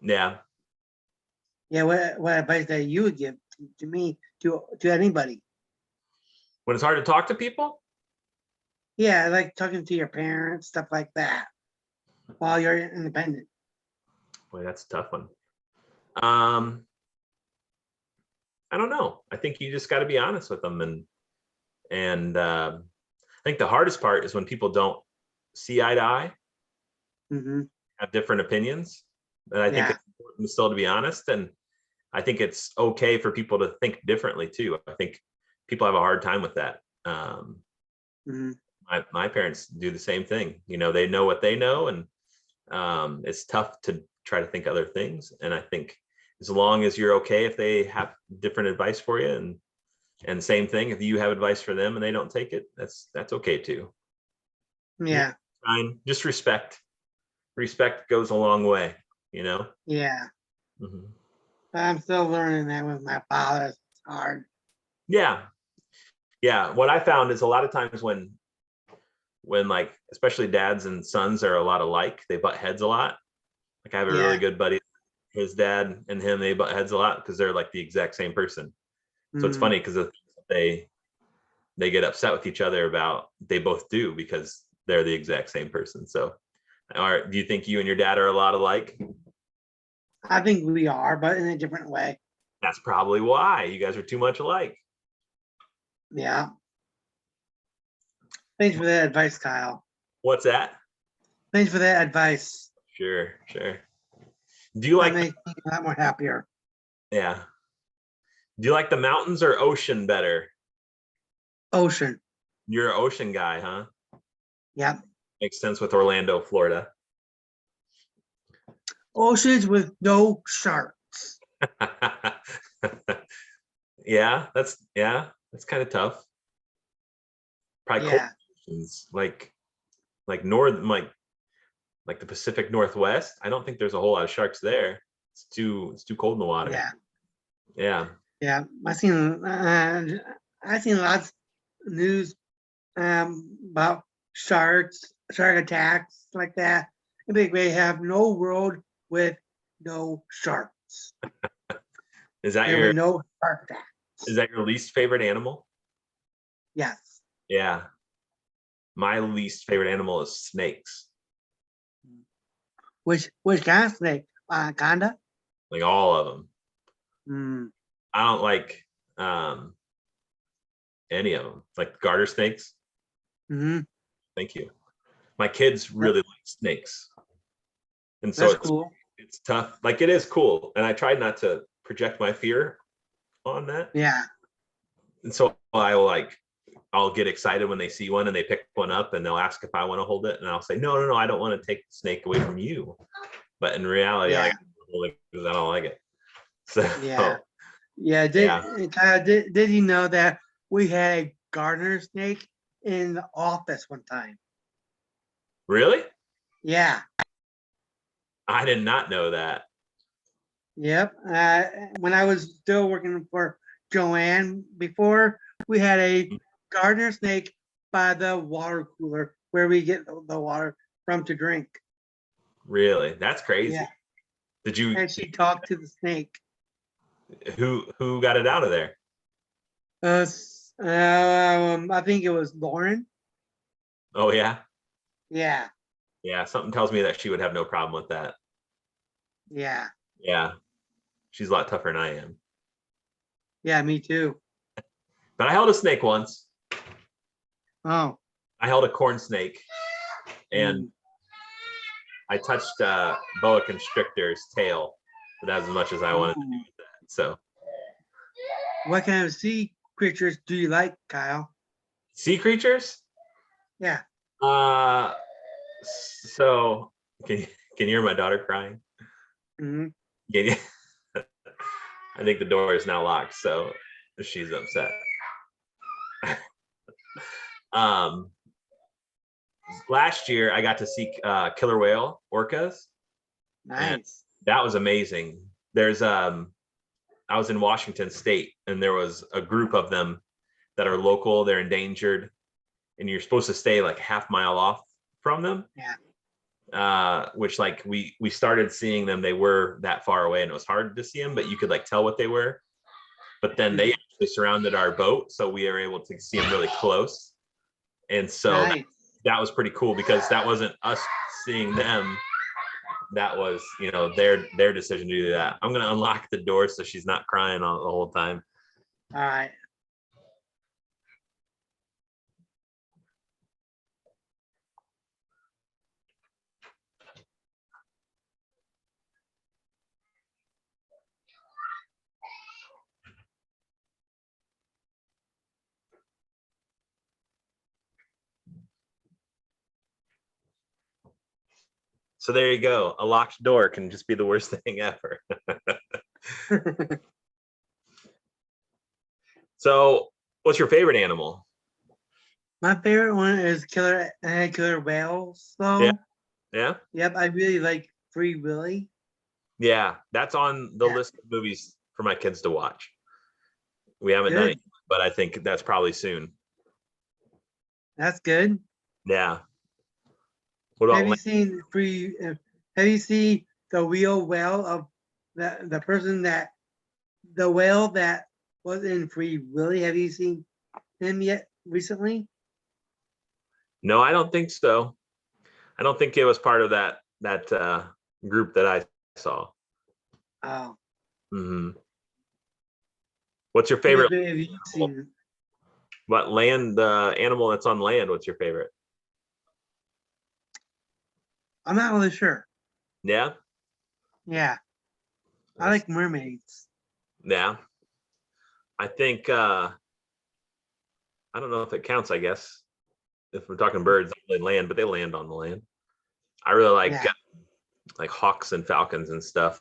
Speaker 2: Yeah.
Speaker 1: Yeah, what advice that you would give to me, to anybody?
Speaker 2: When it's hard to talk to people?
Speaker 1: Yeah, like talking to your parents, stuff like that, while you're independent.
Speaker 2: Boy, that's a tough one. I don't know. I think you just got to be honest with them, and I think the hardest part is when people don't see eye to eye, have different opinions. And I think it's important still to be honest, and I think it's okay for people to think differently too. I think people have a hard time with that. My parents do the same thing. They know what they know, and it's tough to try to think other things. And I think as long as you're okay if they have different advice for you, and same thing if you have advice for them and they don't take it, that's okay too.
Speaker 1: Yeah.
Speaker 2: Fine. Just respect goes a long way.
Speaker 1: Yeah. I'm still learning that with my father. It's hard.
Speaker 2: Yeah. Yeah. What I found is a lot of times when like, especially dads and sons are a lot alike, they butt heads a lot. Like I have a really
Speaker 1: Yeah.
Speaker 2: good buddy, his dad and him, they butt heads a lot because they're like the exact same person. So it's
Speaker 1: Mm.
Speaker 2: funny because they get upset with each other about, they both do because they're the exact same person. So do you think you and your dad are a lot alike?
Speaker 1: I think we are, but in a different way.
Speaker 2: That's probably why you guys are too much alike.
Speaker 1: Yeah. Thanks for that advice, Kyle.
Speaker 2: What's that?
Speaker 1: Thanks for that advice.
Speaker 2: Sure. Do you
Speaker 1: That
Speaker 2: like,
Speaker 1: makes me a lot more happier.
Speaker 2: yeah. Do you like the mountains or ocean better?
Speaker 1: Ocean.
Speaker 2: You're an ocean guy, huh?
Speaker 1: Yep.
Speaker 2: Makes sense with Orlando, Florida.
Speaker 1: Oceans with no sharks.
Speaker 2: Yeah, that's kind of tough. Probably cold
Speaker 1: Yeah.
Speaker 2: oceans, like north, like the Pacific Northwest. I don't think there's a whole lot of sharks there. It's too cold in the water.
Speaker 1: Yeah.
Speaker 2: Yeah.
Speaker 1: Yeah. I seen lots of news about shark attacks like that. I think we have no world with no sharks.
Speaker 2: Is that
Speaker 1: There
Speaker 2: your
Speaker 1: were no shark attacks.
Speaker 2: least favorite animal?
Speaker 1: Yes.
Speaker 2: Yeah. My least favorite animal is snakes.
Speaker 1: Which kind of snake? Anaconda?
Speaker 2: Like all of them.
Speaker 1: Mm.
Speaker 2: I don't like any of them. Like garter snakes.
Speaker 1: Hmm.
Speaker 2: Thank you. My kids really like snakes. And so
Speaker 1: That's cool.
Speaker 2: it's tough. Like it is cool. And I tried not to project my fear on that.
Speaker 1: Yeah.
Speaker 2: And so I'll get excited when they see one and they pick one up and they'll ask if I want to hold it. And I'll say, no, I don't want to take the snake away from you. But in reality,
Speaker 1: Yeah.
Speaker 2: I hold it because I don't like it. So
Speaker 1: Yeah. Yeah. Did you know that we had a gardener snake in the office one time?
Speaker 2: really?
Speaker 1: Yeah.
Speaker 2: I did not know that.
Speaker 1: Yep. When I was still working for Joanne before, we had a gardener snake by the water cooler where we get the water from to drink.
Speaker 2: Really? That's crazy.
Speaker 1: Yeah.
Speaker 2: Did you
Speaker 1: And she talked to the snake.
Speaker 2: who got it out of there?
Speaker 1: I think it was Lauren.
Speaker 2: Oh yeah.
Speaker 1: Yeah.
Speaker 2: Yeah. Something tells me that she would have no problem with that.
Speaker 1: Yeah.
Speaker 2: Yeah. She's a lot tougher than I am.
Speaker 1: Yeah. Me too.
Speaker 2: But I held a snake once.
Speaker 1: Oh.
Speaker 2: I held a corn snake and I touched boa constrictor's tail, but that's as much as I wanted to do
Speaker 1: Ooh.
Speaker 2: with that. So
Speaker 1: What kind of sea creatures do you like, Kyle?
Speaker 2: sea creatures?
Speaker 1: Yeah.
Speaker 2: So can you hear my daughter crying?
Speaker 1: Hmm.
Speaker 2: Can you- I think the door is now locked, so she's upset. Last year I got to see killer whale orcas.
Speaker 1: Nice.
Speaker 2: That was amazing. There's I was in Washington State and there was a group of them that are local, they're endangered, and you're supposed to stay like half mile off from them.
Speaker 1: Yeah.
Speaker 2: Which like we started seeing them, they were that far away and it was hard to see them, but you could like tell what they were. But then they actually surrounded our boat, so we were able to see them really close. And so
Speaker 1: Nice.
Speaker 2: that was pretty cool because that wasn't us seeing them. That was, their decision to do that. I'm gonna unlock the door so she's not crying all the whole time.
Speaker 1: All right.
Speaker 2: So there you go. A locked door can just be the worst thing ever. So what's your favorite animal?
Speaker 1: My favorite one is killer whales. So
Speaker 2: Yeah.
Speaker 1: yep, I really like Free Willy.
Speaker 2: Yeah, that's on the
Speaker 1: Yeah.
Speaker 2: list of movies for my kids to watch. We haven't done it,
Speaker 1: Good.
Speaker 2: but I think that's probably soon.
Speaker 1: That's good.
Speaker 2: Yeah. What about
Speaker 1: Have you seen free? Have you seen the real whale of the person that the whale that was in Free Willy? Have you seen him yet recently?
Speaker 2: No, I don't think so. I don't think it was part of that group that I saw.
Speaker 1: Oh,
Speaker 2: hmm What's your
Speaker 1: have
Speaker 2: favorite?
Speaker 1: you seen it?
Speaker 2: What land animal that's on land? What's your favorite?
Speaker 1: I'm not really sure.
Speaker 2: Yeah,
Speaker 1: Yeah, I
Speaker 2: Nice.
Speaker 1: like mermaids.
Speaker 2: Yeah. I think I don't know if it counts. I guess if we're talking birds, they land, but they land on the land. I really
Speaker 1: Yeah.
Speaker 2: like hawks and falcons and stuff.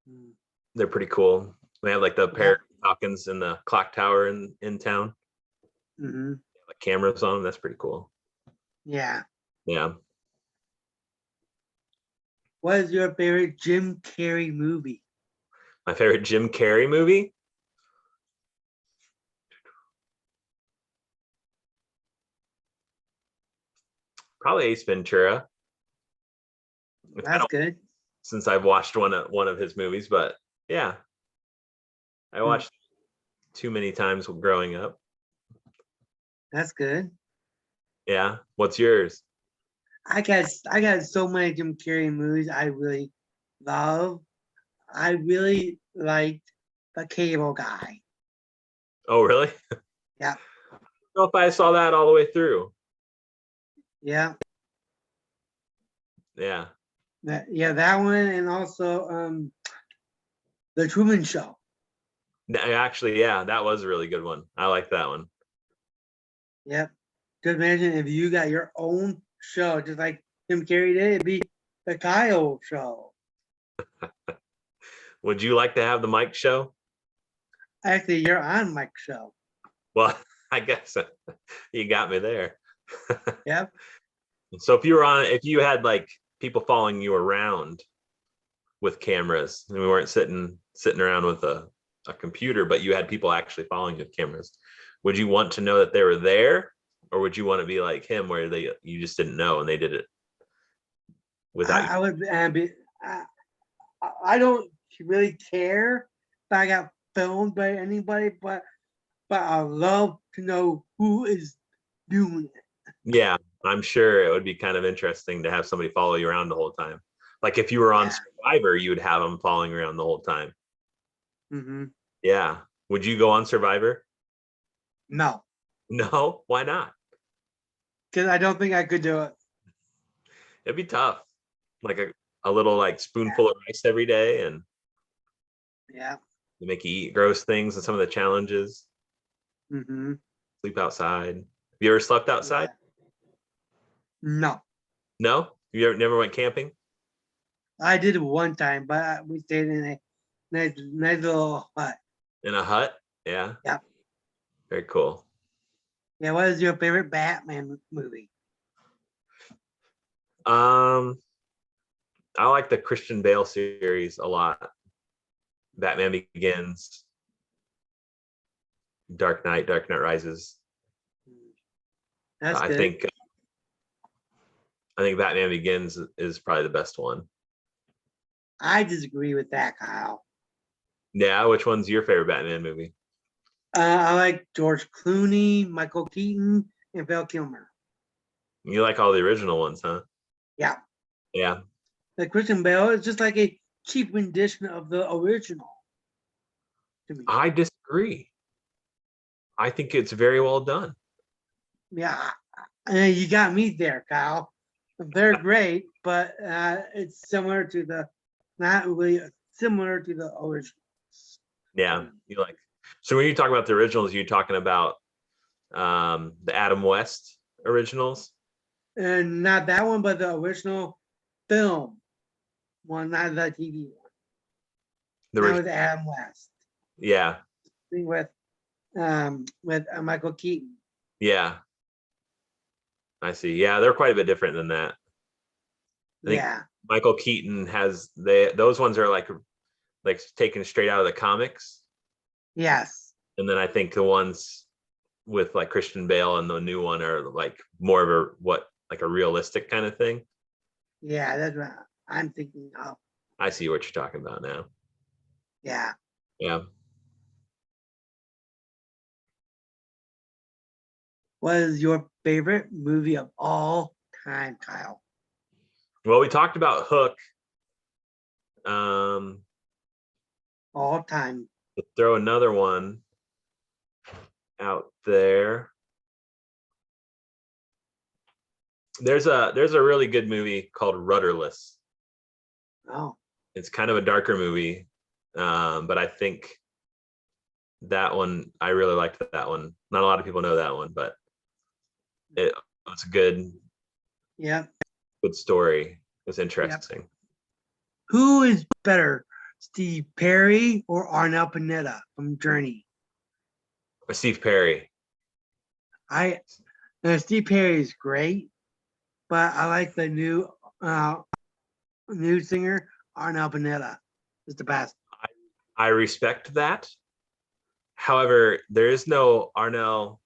Speaker 1: Mm,
Speaker 2: They're pretty cool. They have like the
Speaker 1: yeah.
Speaker 2: pair of falcons in the clock tower in town.
Speaker 1: hmm
Speaker 2: Like cameras on them. That's pretty cool.
Speaker 1: Yeah.
Speaker 2: Yeah.
Speaker 1: What is your favorite Jim Carrey movie?
Speaker 2: My favorite Jim Carrey movie. Probably Ace Ventura. It's been
Speaker 1: That's good.
Speaker 2: since I've watched one of his movies, but yeah, I
Speaker 1: Mm,
Speaker 2: watched too many times growing up.
Speaker 1: That's good.
Speaker 2: Yeah. What's yours?
Speaker 1: I got so many Jim Carrey movies I really love. I really liked The Cable Guy.
Speaker 2: Oh, really?
Speaker 1: Yeah.
Speaker 2: I don't know if I saw that all the way through.
Speaker 1: Yeah.
Speaker 2: Yeah.
Speaker 1: That one, and also The Truman Show.
Speaker 2: Actually, yeah, that was a really good one. I like that one.
Speaker 1: Yep. Just imagine if you got your own show, just like Jim Carrey did, it'd be the Kyle Show.
Speaker 2: Would you like to have the Mike show?
Speaker 1: Actually, you're on Mike's show.
Speaker 2: Well, I guess you got me there.
Speaker 1: Yep.
Speaker 2: So if you had like people following you around with cameras, and we weren't sitting around with a computer, but you had people actually following you with cameras, would you want to know that they were there, or would you want to be like him, where you just didn't know and they did it without you?
Speaker 1: I would be. I don't really care if I got filmed by anybody, but I love to know who is doing it.
Speaker 2: Yeah, I'm sure it would be kind of interesting to have somebody follow you around the whole time. Like if you were on
Speaker 1: Yeah.
Speaker 2: Survivor, you would have them following around the whole time.
Speaker 1: hmm
Speaker 2: Yeah. Would you go on Survivor?
Speaker 1: No,
Speaker 2: No, why not?
Speaker 1: because I don't think I could do it.
Speaker 2: It'd be tough. Like a little like spoonful of rice every day, and
Speaker 1: Yeah.
Speaker 2: they make you eat gross things and some of the challenges.
Speaker 1: hmm
Speaker 2: Sleep outside. Have you ever slept outside?
Speaker 1: Yeah. No,
Speaker 2: No? You never went camping?
Speaker 1: I did it one time, but we stayed in a nice little hut.
Speaker 2: In a hut? Yeah.
Speaker 1: Yep.
Speaker 2: Very cool.
Speaker 1: Yeah. What is your favorite Batman movie?
Speaker 2: Um, I like the Christian Bale series a lot. Batman Begins, Dark Knight Rises.
Speaker 1: That's
Speaker 2: I
Speaker 1: good.
Speaker 2: think I think Batman Begins is probably the best one.
Speaker 1: I disagree with that, Kyle.
Speaker 2: Yeah, which one's your favorite Batman movie?
Speaker 1: I like George Clooney, Michael Keaton, and Val Kilmer.
Speaker 2: You like all the original ones, huh?
Speaker 1: Yeah.
Speaker 2: Yeah.
Speaker 1: The Christian Bale is just like a cheap rendition of the original to me.
Speaker 2: I disagree. I think it's very well done.
Speaker 1: Yeah, you got me there, Kyle. They're great, but it's similar to not really similar to the original.
Speaker 2: Yeah. You like so when you talk about the originals, you talking about the Adam West originals?
Speaker 1: And not that one, but the original film one, not the TV one.
Speaker 2: The
Speaker 1: That
Speaker 2: original,
Speaker 1: was Adam West.
Speaker 2: yeah.
Speaker 1: Thing with Michael Keaton.
Speaker 2: Yeah. I see. Yeah, they're quite a bit different than that. I think
Speaker 1: Yeah.
Speaker 2: Michael Keaton has those ones are like taken straight out of the comics.
Speaker 1: Yes.
Speaker 2: And then I think the ones with like Christian Bale and the new one are like more of a realistic kind of thing.
Speaker 1: Yeah, that's what I'm thinking of.
Speaker 2: I see what you're talking about now.
Speaker 1: Yeah.
Speaker 2: Yeah.
Speaker 1: What is your favorite movie of all time, Kyle?
Speaker 2: Well, we talked about Hook.
Speaker 1: All time.
Speaker 2: To throw another one out there. There's a really good movie called Rudderless.
Speaker 1: Oh.
Speaker 2: It's kind of a darker movie, but I think that one, I really liked that one. Not a lot of people know that one, but it's a good story. It was interesting.
Speaker 1: Yep. Who is better, Steve Perry or Arnel Pineda from Journey?
Speaker 2: Steve Perry.
Speaker 1: Steve Perry is great, but I like the new singer Arnel Pineda. Is the best.
Speaker 2: I respect that. However, there is no Arnel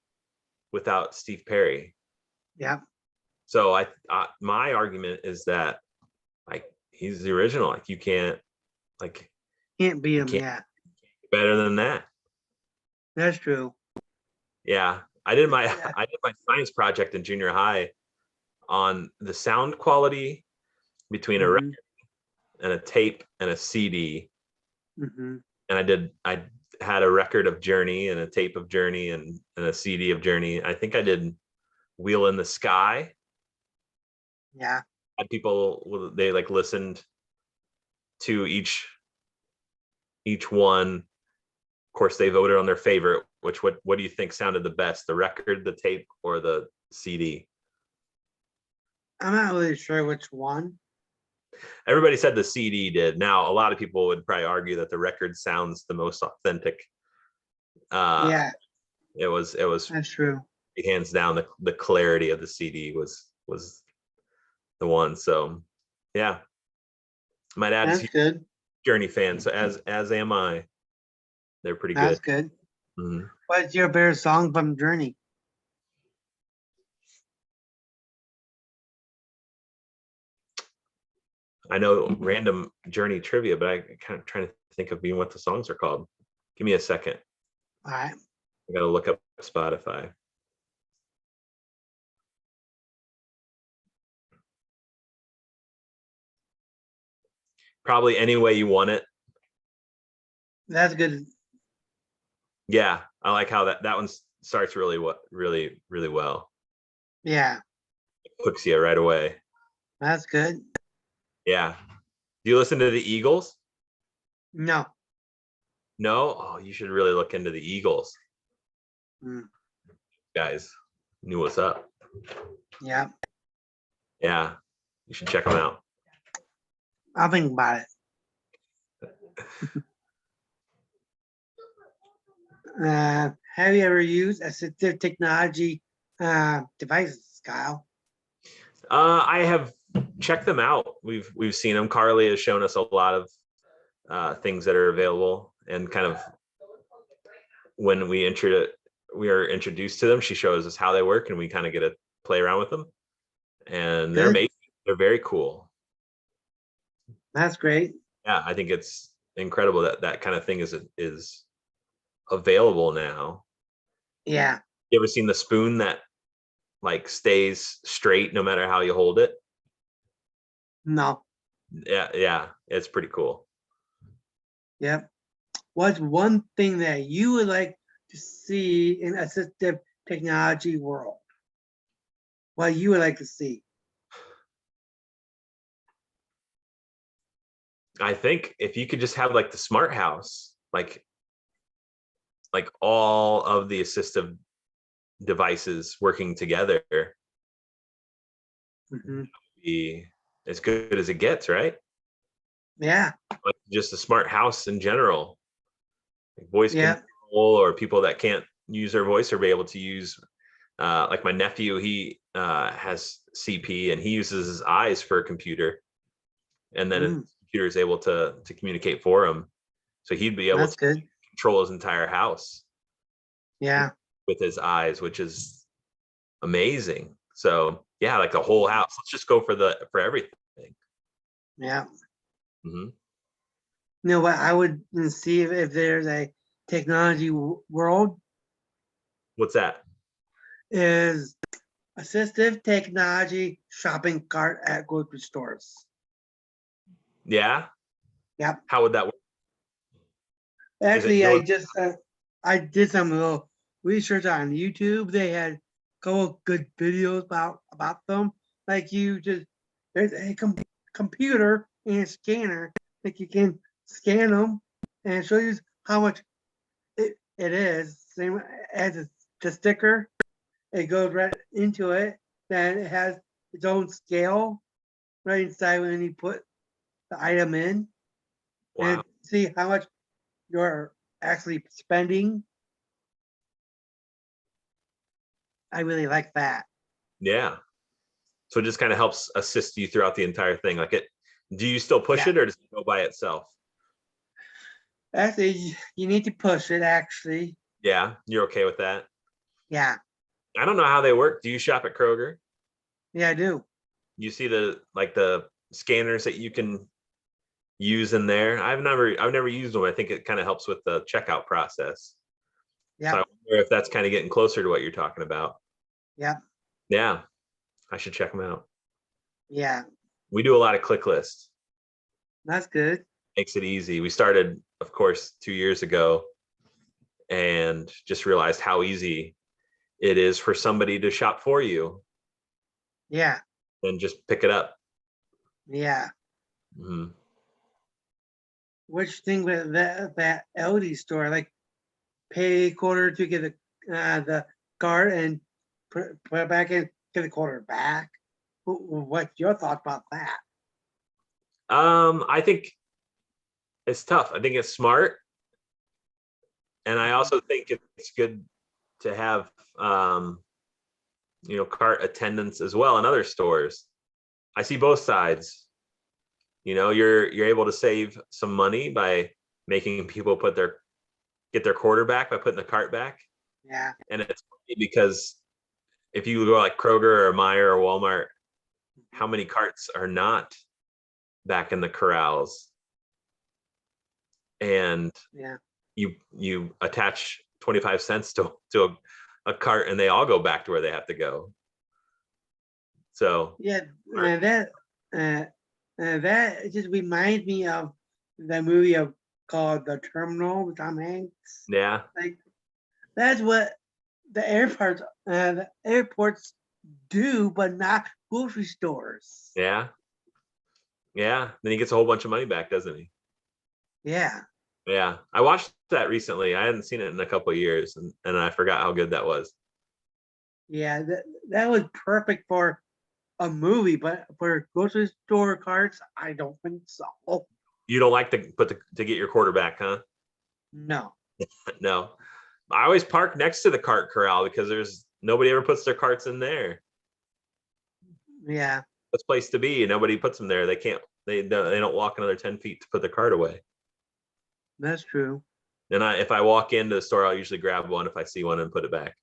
Speaker 2: without Steve Perry.
Speaker 1: Yeah.
Speaker 2: So my argument is that like he's the original. Like you can't
Speaker 1: beat him. Yeah.
Speaker 2: Better than that.
Speaker 1: That's true.
Speaker 2: Yeah. I did my science project in junior high on the sound quality between a record and a tape and a CD.
Speaker 1: Mm-hmm.
Speaker 2: And I had a record of Journey and a tape of Journey and a CD of Journey. I think I did Wheel in the Sky.
Speaker 1: Yeah.
Speaker 2: Had people, they like listened to each one. Of course, they voted on their favorite. What do you think sounded the best? The record, the tape, or the CD?
Speaker 1: I'm not really sure which one.
Speaker 2: Everybody said the CD did. Now, a lot of people would probably argue that the record sounds the most authentic.
Speaker 1: Yeah.
Speaker 2: It was.
Speaker 1: That's true.
Speaker 2: Hands down, the clarity of the CD was the one. So, yeah. My dad is a
Speaker 1: good.
Speaker 2: Journey fan, so as am I. They're pretty good.
Speaker 1: That's good.
Speaker 2: Mm-hmm.
Speaker 1: What's your favorite song from Journey?
Speaker 2: I know random Journey trivia, but I kind of trying to think of what the songs are called. Give me a second.
Speaker 1: All right.
Speaker 2: I gotta look up Spotify. Probably Any Way You Want It.
Speaker 1: That's good.
Speaker 2: Yeah, I like how that one starts really well.
Speaker 1: Yeah.
Speaker 2: Hooks you right away.
Speaker 1: That's good.
Speaker 2: Yeah. Do you listen to the Eagles?
Speaker 1: No.
Speaker 2: No? Oh, you should really look into the Eagles. Guys knew what's up.
Speaker 1: Yeah.
Speaker 2: Yeah. You should check them out.
Speaker 1: I'll think about it. Have you ever used assistive technology devices, Kyle?
Speaker 2: I have checked them out. We've seen them. Carly has shown us a lot of things that are available, and kind of when we are introduced to them, she shows us how they work, and we kind of get to play around with them. And they're amazing. They're very cool.
Speaker 1: That's great.
Speaker 2: Yeah, I think it's incredible that kind of thing is available now.
Speaker 1: Yeah.
Speaker 2: You ever seen the spoon that like stays straight no matter how you hold it?
Speaker 1: No.
Speaker 2: Yeah, it's pretty cool.
Speaker 1: Yep. What's one thing that you would like to see in assistive technology world? What you would like to see?
Speaker 2: I think if you could just have like the smart house, like all of the assistive devices working together, be as good as it gets, right?
Speaker 1: Yeah.
Speaker 2: Like just a smart house in general, like voice control, or people that can't use their voice or be able to use. Like my nephew, he has CP and he uses his eyes for a computer. and then his computer is able to communicate for him. So he'd be able
Speaker 1: That's
Speaker 2: to
Speaker 1: good.
Speaker 2: control his entire house
Speaker 1: Yeah.
Speaker 2: with his eyes, which is amazing. So yeah, like the whole house. Let's just go for everything.
Speaker 1: Yeah.
Speaker 2: Hmm.
Speaker 1: You know what? I would see if there's a technology world
Speaker 2: What's that?
Speaker 1: is assistive technology shopping cart at grocery stores.
Speaker 2: Yeah.
Speaker 1: Yep.
Speaker 2: How would that work? Is it
Speaker 1: Actually,
Speaker 2: going-
Speaker 1: I did some little research on YouTube. They had a couple good videos about them. Like there's a computer and a scanner. Like you can scan them and it shows you how much it is. Same as the sticker. It goes right into it. Then it has its own scale right inside when you put the item in and
Speaker 2: Wow.
Speaker 1: see how much you're actually spending. I really like that.
Speaker 2: Yeah. So it just kind of helps assist you throughout the entire thing. Like do you still push
Speaker 1: Yeah.
Speaker 2: it or does it go by itself?
Speaker 1: Actually, you need to push it. Actually,
Speaker 2: Yeah. You're okay with that?
Speaker 1: yeah,
Speaker 2: I don't know how they work. Do you shop at Kroger?
Speaker 1: yeah, I do.
Speaker 2: You see the scanners that you can use in there. I've never used them. I think it kind of helps with the checkout process. So I
Speaker 1: Yeah,
Speaker 2: wonder if that's kind of getting closer to what you're talking about.
Speaker 1: yeah,
Speaker 2: Yeah, I should check them out.
Speaker 1: yeah.
Speaker 2: We do a lot of click lists.
Speaker 1: That's good.
Speaker 2: Makes it easy. We started, of course, 2 years ago and just realized how easy it is for somebody to shop for you
Speaker 1: Yeah,
Speaker 2: and just pick it up.
Speaker 1: yeah.
Speaker 2: Mhm.
Speaker 1: Which thing with that LD store, like pay a quarter to get the card and put it back in, get the quarter back. What's your thought about that?
Speaker 2: I think it's tough. I think it's smart. And I also think it's good to have cart attendants as well in other stores. I see both sides. You're able to save some money by making people get their quarter back by putting the cart back.
Speaker 1: Yeah,
Speaker 2: And it's funny because if you go like Kroger or Meijer or Walmart, how many carts are not back in the corrals? And
Speaker 1: yeah,
Speaker 2: you attach 25 cents to a cart and they all go back to where they have to go. So
Speaker 1: yeah. Uh, that just reminds me of the movie called The Terminal with Tom Hanks.
Speaker 2: yeah,
Speaker 1: Like that's what the airports do, but not grocery stores.
Speaker 2: yeah. Then he gets a whole bunch of money back, doesn't he?
Speaker 1: Yeah,
Speaker 2: Yeah. I watched that recently. I hadn't seen it in a couple of years and I forgot how good that was.
Speaker 1: yeah. That was perfect for a movie, but for grocery store carts, I don't think so.
Speaker 2: You don't like to get your quarter back, huh?
Speaker 1: No.
Speaker 2: No. I always park next to the cart corral because there's nobody ever puts their carts in there.
Speaker 1: Yeah,
Speaker 2: That's place to be. Nobody puts them there. They don't walk another 10 feet to put their cart away.
Speaker 1: that's true.
Speaker 2: And if I walk into the store, I'll usually grab one if I see one and put it back.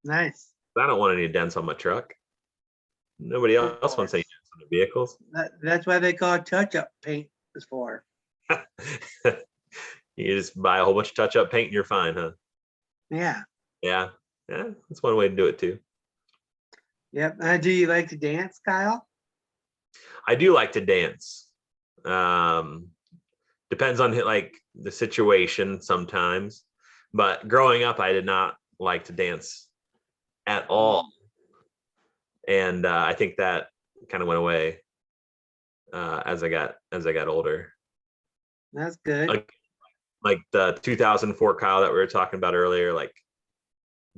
Speaker 1: Nice.
Speaker 2: I don't want any dents on my truck. Nobody
Speaker 1: Of
Speaker 2: else wants any
Speaker 1: course.
Speaker 2: dents on their vehicles.
Speaker 1: That's why they call it touch-up paint is for.
Speaker 2: You just buy a whole bunch of touch-up paint and you're fine, huh?
Speaker 1: Yeah.
Speaker 2: Yeah. That's one way to do it too.
Speaker 1: Yep. Do you like to dance, Kyle?
Speaker 2: I do like to dance. Depends on like the situation sometimes, but growing up, I did not like to dance at all, and I think that kind of went away as I got older.
Speaker 1: That's good.
Speaker 2: Like the 2004 Kyle that we were talking about earlier, like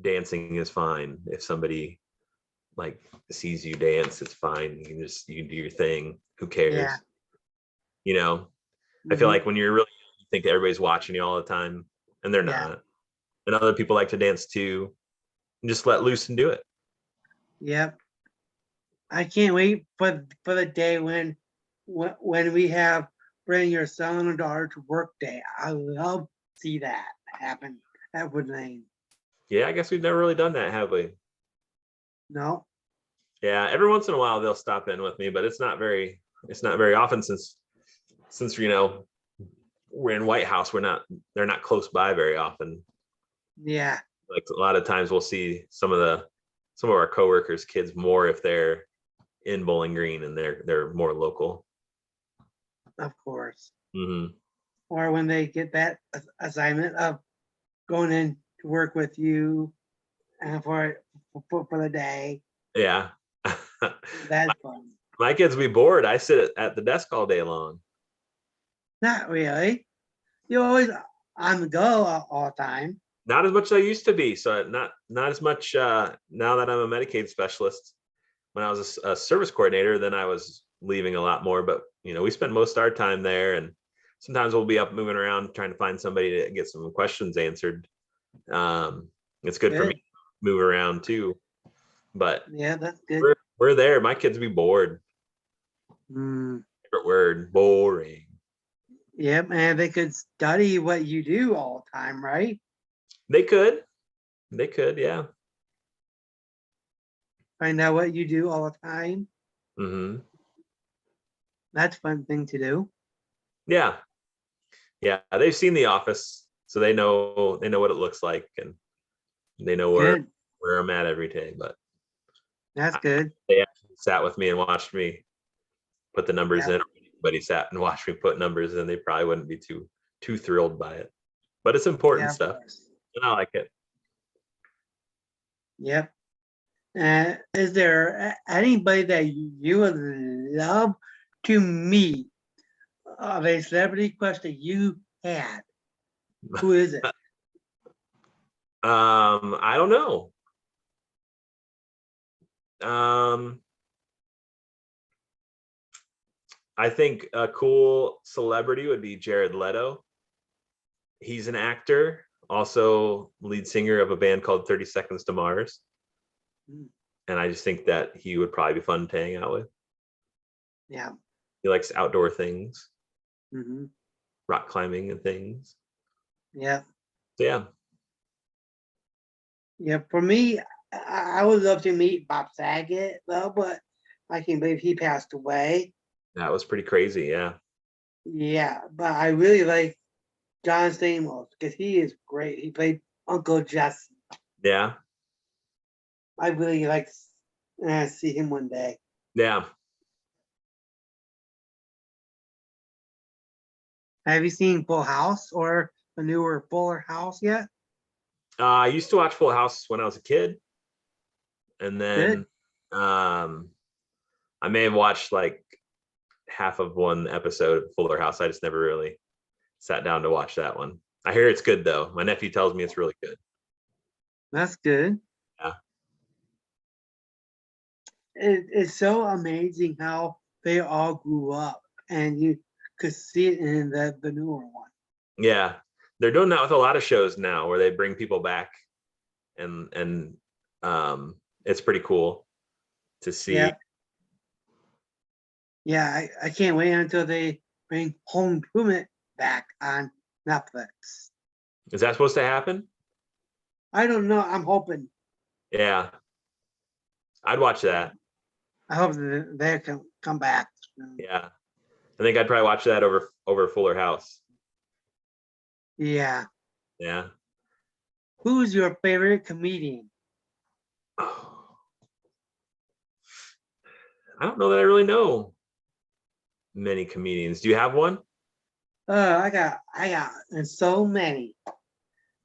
Speaker 2: dancing is fine if somebody like sees you dance, it's fine. You can do your thing. Who cares?
Speaker 1: Yeah.
Speaker 2: I feel
Speaker 1: Mhm.
Speaker 2: like when you're really young, you think that everybody's watching you all the time, and they're
Speaker 1: Yeah.
Speaker 2: not. And other people like to dance too. And just let loose and do it.
Speaker 1: Yep. I can't wait for the day when when we have bring your son or daughter to work day. I love to see that happen at Wood Lane.
Speaker 2: Yeah, I guess we've never really done that, have we?
Speaker 1: No,
Speaker 2: Yeah, every once in a while they'll stop in with me, but it's not very often since we're in White House, they're not close by very often.
Speaker 1: yeah,
Speaker 2: Like a lot of times we'll see some of our coworkers' kids more if they're in Bowling Green and they're more local.
Speaker 1: of course.
Speaker 2: Hmm.
Speaker 1: Or when they get that assignment of going in to work with you for the day.
Speaker 2: Yeah.
Speaker 1: That's fun.
Speaker 2: My kids be bored. I sit at the desk all day long.
Speaker 1: Not really. You're always on the go all the time.
Speaker 2: Not as much as I used to be. So not as much now that I'm a Medicaid specialist. When I was a service coordinator, then I was leaving a lot more. But we spend most of our time there, and sometimes we'll be up moving around trying to find somebody to get some questions answered. It's good for me to move around too. But
Speaker 1: yeah, that's good.
Speaker 2: We're there. My kids be bored. Favorite word, boring.
Speaker 1: Yep, and they could study what you do all the time, right?
Speaker 2: They could, yeah.
Speaker 1: Find out what you do all the time.
Speaker 2: Mm-hmm.
Speaker 1: That's a fun thing to do.
Speaker 2: Yeah, they've seen The Office, so they know what it looks like, and they know where I'm at every day. But
Speaker 1: that's good.
Speaker 2: They actually sat with me and watched me put the numbers in. But he sat and watched me put numbers in. They probably wouldn't be too thrilled by it, but it's important stuff, and I like it.
Speaker 1: Yep. Is there anybody that you would love to meet of a celebrity crush that you had? Who is it?
Speaker 2: I don't know. I think a cool celebrity would be Jared Leto. He's an actor, also lead singer of a band called 30 Seconds to Mars. And I just think that he would probably be fun to hang out with.
Speaker 1: Yeah.
Speaker 2: He likes outdoor things,
Speaker 1: Mm-hmm.
Speaker 2: rock climbing and things.
Speaker 1: Yeah.
Speaker 2: So, yeah.
Speaker 1: Yeah. For me, I would love to meet Bob Saget, though, but I can't believe he passed away.
Speaker 2: That was pretty crazy. Yeah.
Speaker 1: Yeah. But I really like John Stamos because he is great. He played Uncle Jesse.
Speaker 2: Yeah.
Speaker 1: I really like to see him one day.
Speaker 2: Yeah.
Speaker 1: Have you seen Full House or the newer Fuller House yet?
Speaker 2: I used to watch Full House when I was a kid. And then I may have watched like half of one episode of Fuller House. I just never really sat down to watch that one. I hear it's good though. My nephew tells me it's really good.
Speaker 1: That's good.
Speaker 2: Yeah.
Speaker 1: It's so amazing how they all grew up, and you could see it in the newer one.
Speaker 2: Yeah. They're doing that with a lot of shows now where they bring people back and it's pretty cool to see.
Speaker 1: Yeah. Yeah, I can't wait until they bring Home Improvement back on Netflix.
Speaker 2: Is that supposed to happen?
Speaker 1: I don't know. I'm hoping.
Speaker 2: Yeah. I'd watch that.
Speaker 1: I hope that they can come back.
Speaker 2: Yeah. I think I'd probably watch that over Fuller House.
Speaker 1: Yeah.
Speaker 2: Yeah.
Speaker 1: Who's your favorite comedian?
Speaker 2: I don't know that I really know many comedians. Do you have one?
Speaker 1: I got and so many.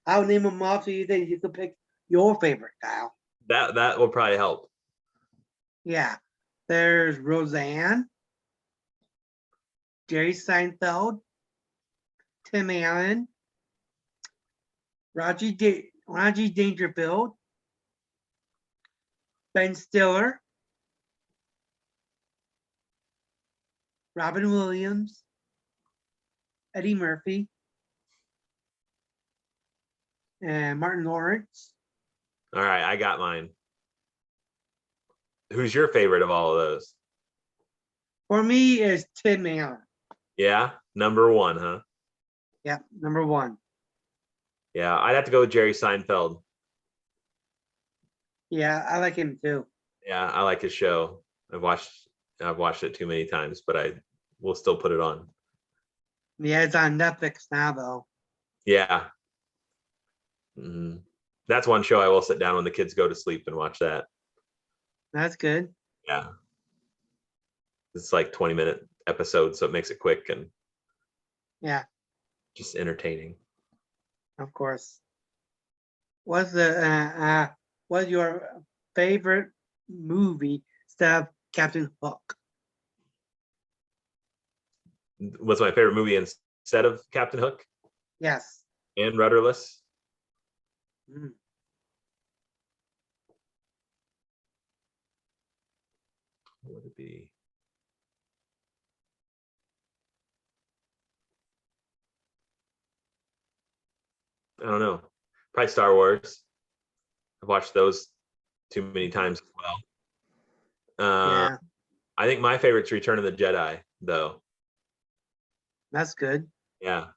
Speaker 1: I'll name them off so you think you can pick your favorite, Kyle.
Speaker 2: That will probably help.
Speaker 1: Yeah. There's Roseanne, Jerry Seinfeld, Tim Allen, Raji Dangerfield, Ben Stiller, Robin Williams, Eddie Murphy, and Martin Lawrence.
Speaker 2: All right, I got mine. Who's your favorite of all of those?
Speaker 1: For me, it's Tim Allen.
Speaker 2: Yeah, number one, huh?
Speaker 1: Yep, number one.
Speaker 2: Yeah, I'd have to go with Jerry Seinfeld.
Speaker 1: Yeah, I like him too.
Speaker 2: Yeah, I like his show. I've watched it too many times, but I will still put it on.
Speaker 1: Yeah, it's on Netflix now though.
Speaker 2: Yeah. Mhm. That's one show I will sit down when the kids go to sleep and watch that.
Speaker 1: That's good.
Speaker 2: Yeah. It's like 20-minute episodes, so it makes it quick and
Speaker 1: Yeah,
Speaker 2: just entertaining.
Speaker 1: of course. What's your favorite movie instead of Captain Hook?
Speaker 2: What's my favorite movie instead of Captain Hook
Speaker 1: Yes.
Speaker 2: and Rudderless?
Speaker 1: Mm.
Speaker 2: What would it be? I don't know. Probably Star Wars. I've watched those too many times as well.
Speaker 1: Yeah,
Speaker 2: I think my favorite's Return of the Jedi, though.
Speaker 1: that's good.
Speaker 2: Yeah.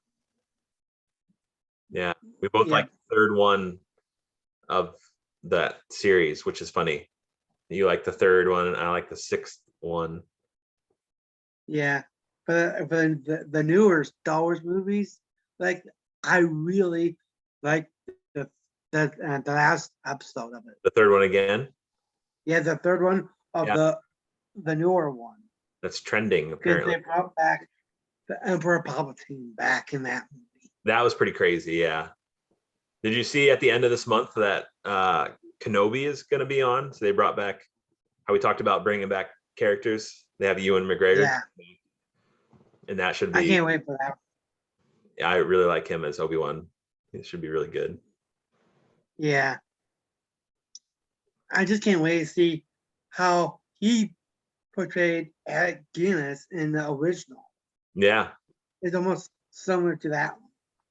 Speaker 2: Yeah. We both
Speaker 1: Yeah,
Speaker 2: like the third one of that series, which is funny. You like the third one, and I like the sixth one.
Speaker 1: yeah. For the newer Star Wars movies, like I really like the last episode of it.
Speaker 2: The third one again.
Speaker 1: Yeah, the third one of
Speaker 2: Yeah.
Speaker 1: the newer one
Speaker 2: That's trending,
Speaker 1: because
Speaker 2: apparently.
Speaker 1: they brought back the Emperor Palpatine back in that movie.
Speaker 2: That was pretty crazy, yeah. Did you see at the end of this month that Kenobi is going to be on? So they brought back how we talked about bringing back characters. They have Ewan McGregor,
Speaker 1: Yeah,
Speaker 2: and that should
Speaker 1: I
Speaker 2: be.
Speaker 1: can't wait for that.
Speaker 2: I really like him as Obi-Wan. It should be really good.
Speaker 1: Yeah, I just can't wait to see how he portrayed Alec Guinness in the original.
Speaker 2: Yeah.
Speaker 1: It's almost similar to that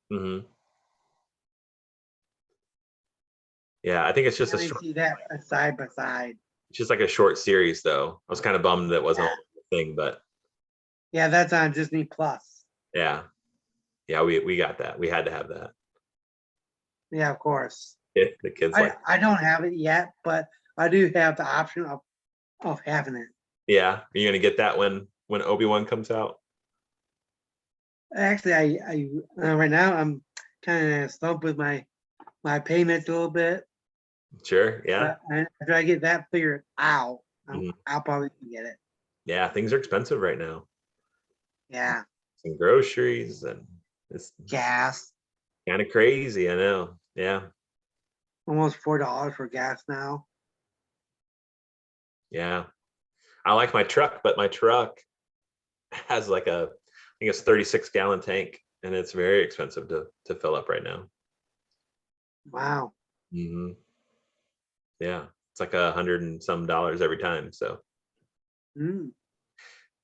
Speaker 1: one.
Speaker 2: Hmm. Yeah, I think it's just
Speaker 1: And I see that side by side.
Speaker 2: just like a short series, though. I was kind of bummed that wasn't
Speaker 1: Yeah.
Speaker 2: a thing, but
Speaker 1: Yeah, that's on Disney Plus.
Speaker 2: yeah, we got that. We had to have that.
Speaker 1: Yeah, of course.
Speaker 2: Yeah, the kids like,
Speaker 1: I don't have it yet, but I do have the option of having it.
Speaker 2: yeah, are you gonna get that when Obi-Wan comes out?
Speaker 1: Actually, I right now I'm kind of stumped with my payments a little bit,
Speaker 2: Sure, yeah.
Speaker 1: but after I get that figured out,
Speaker 2: Mhm.
Speaker 1: I'll probably get it.
Speaker 2: Yeah, things are expensive right now.
Speaker 1: Yeah,
Speaker 2: Some groceries, and it's
Speaker 1: gas,
Speaker 2: kind of crazy. I know. Yeah,
Speaker 1: almost $4 for gas now.
Speaker 2: yeah. I like my truck, but my truck has like I think it's 36-gallon tank, and it's very expensive to fill up right now.
Speaker 1: Wow.
Speaker 2: Hmm. Yeah, it's like $100 and some every time, so
Speaker 1: Mm,
Speaker 2: it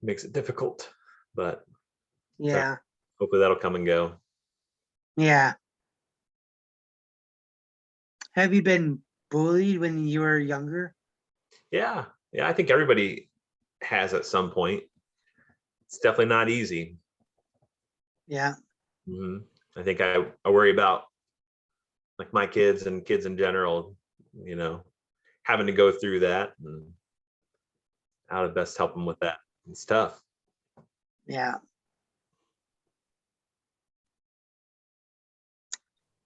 Speaker 2: makes it difficult. But
Speaker 1: yeah,
Speaker 2: hopefully that'll come and go.
Speaker 1: yeah. Have you been bullied when you were younger?
Speaker 2: Yeah, yeah. I think everybody has at some point. It's definitely not easy.
Speaker 1: Yeah,
Speaker 2: Hmm. I think I worry about like my kids and kids in general, you know, having to go through that and how to best help them with that. It's tough.
Speaker 1: yeah.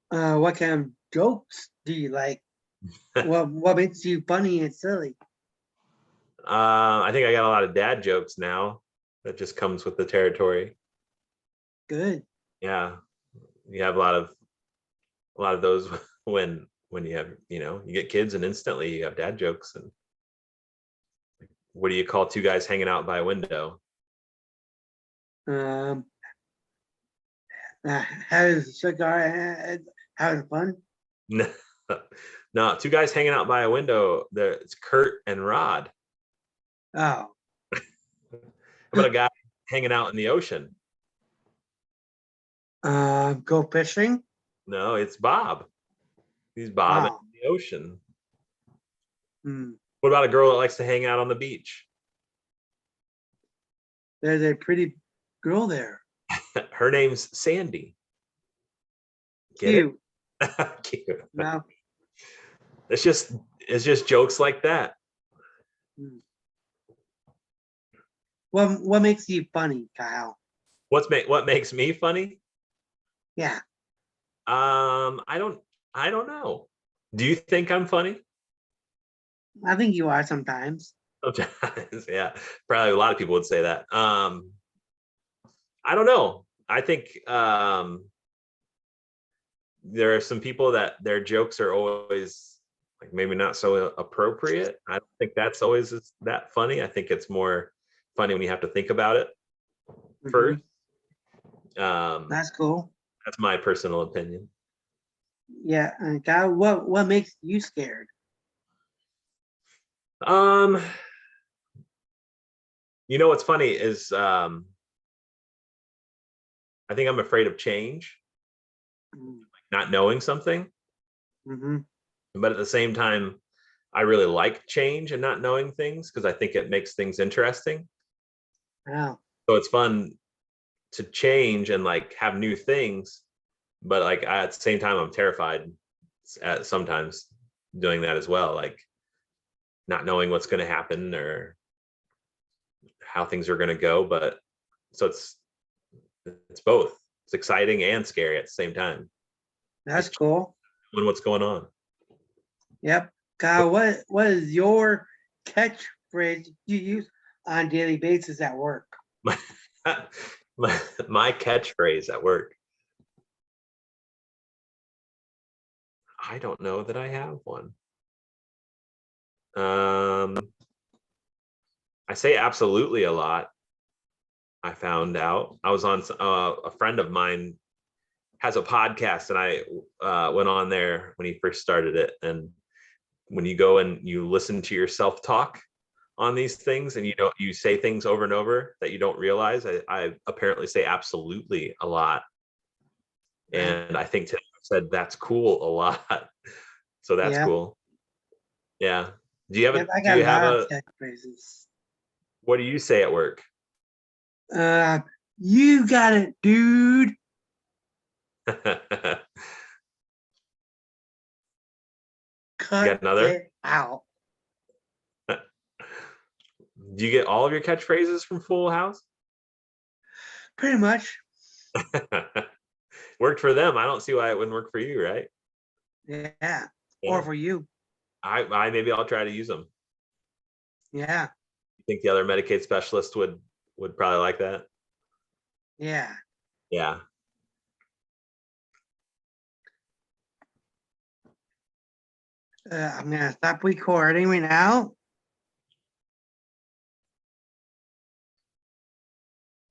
Speaker 1: What kind of jokes do you like? What makes you funny and silly?
Speaker 2: I think I got a lot of dad jokes now. That just comes with the territory.
Speaker 1: Good.
Speaker 2: Yeah, you have a lot of those when you have you get kids and instantly you have dad jokes. And what do you call two guys hanging out by a window?
Speaker 1: Um, having a cigar, having fun.
Speaker 2: No, no, two guys hanging out by a window. It's Kurt and Rod.
Speaker 1: Oh,
Speaker 2: How about a guy hanging out in the ocean?
Speaker 1: go fishing.
Speaker 2: No, it's Bob. He's Bob
Speaker 1: Oh,
Speaker 2: in the ocean.
Speaker 1: hmm.
Speaker 2: What about a girl that likes to hang out on the beach?
Speaker 1: There's a pretty girl there.
Speaker 2: Her name's Sandy. Get
Speaker 1: Cute.
Speaker 2: it? Cute.
Speaker 1: No.
Speaker 2: It's just jokes like that.
Speaker 1: What makes you funny, Kyle?
Speaker 2: What makes me funny?
Speaker 1: Yeah.
Speaker 2: I don't know. Do you think I'm funny?
Speaker 1: I think you are sometimes.
Speaker 2: Sometimes, yeah. Probably a lot of people would say that. I don't know. I think there are some people that their jokes are always like maybe not so appropriate. I don't think that's always that funny. I think it's more funny when you have to think about it first.
Speaker 1: That's cool.
Speaker 2: That's my personal opinion.
Speaker 1: Yeah. And Kyle, what makes you scared?
Speaker 2: You know what's funny is I think I'm afraid of change, not knowing something.
Speaker 1: Mm-hmm.
Speaker 2: But at the same time, I really like change and not knowing things because I think it makes things interesting.
Speaker 1: Wow.
Speaker 2: So it's fun to change and like have new things, but like at the same time, I'm terrified at sometimes doing that as well, like not knowing what's going to happen or how things are going to go. But so it's both. It's exciting and scary at the same time.
Speaker 1: That's cool.
Speaker 2: And what's going on?
Speaker 1: Yep. Kyle, what is your catchphrase you use on a daily basis at work?
Speaker 2: my catchphrase at work. I don't know that I have one. I say absolutely a lot. I found out I was on a friend of mine has a podcast, and I went on there when he first started it. And when you go and you listen to yourself talk on these things, and you say things over and over that you don't realize, I apparently say absolutely a lot. And I think today I said that's cool a lot. So that's cool. Yeah. Do you have
Speaker 1: I got a lot of catchphrases.
Speaker 2: What do you say at work?
Speaker 1: You got it, dude. Cut
Speaker 2: You got another?
Speaker 1: it out.
Speaker 2: Do you get all of your catchphrases from Full House?
Speaker 1: Pretty much.
Speaker 2: Worked for them. I don't see why it wouldn't work for you, right?
Speaker 1: Yeah. Or for you.
Speaker 2: I maybe I'll try to use them.
Speaker 1: Yeah.
Speaker 2: You think the other Medicaid specialist would probably like that?
Speaker 1: Yeah.
Speaker 2: Yeah.
Speaker 1: I'm gonna stop recording right now.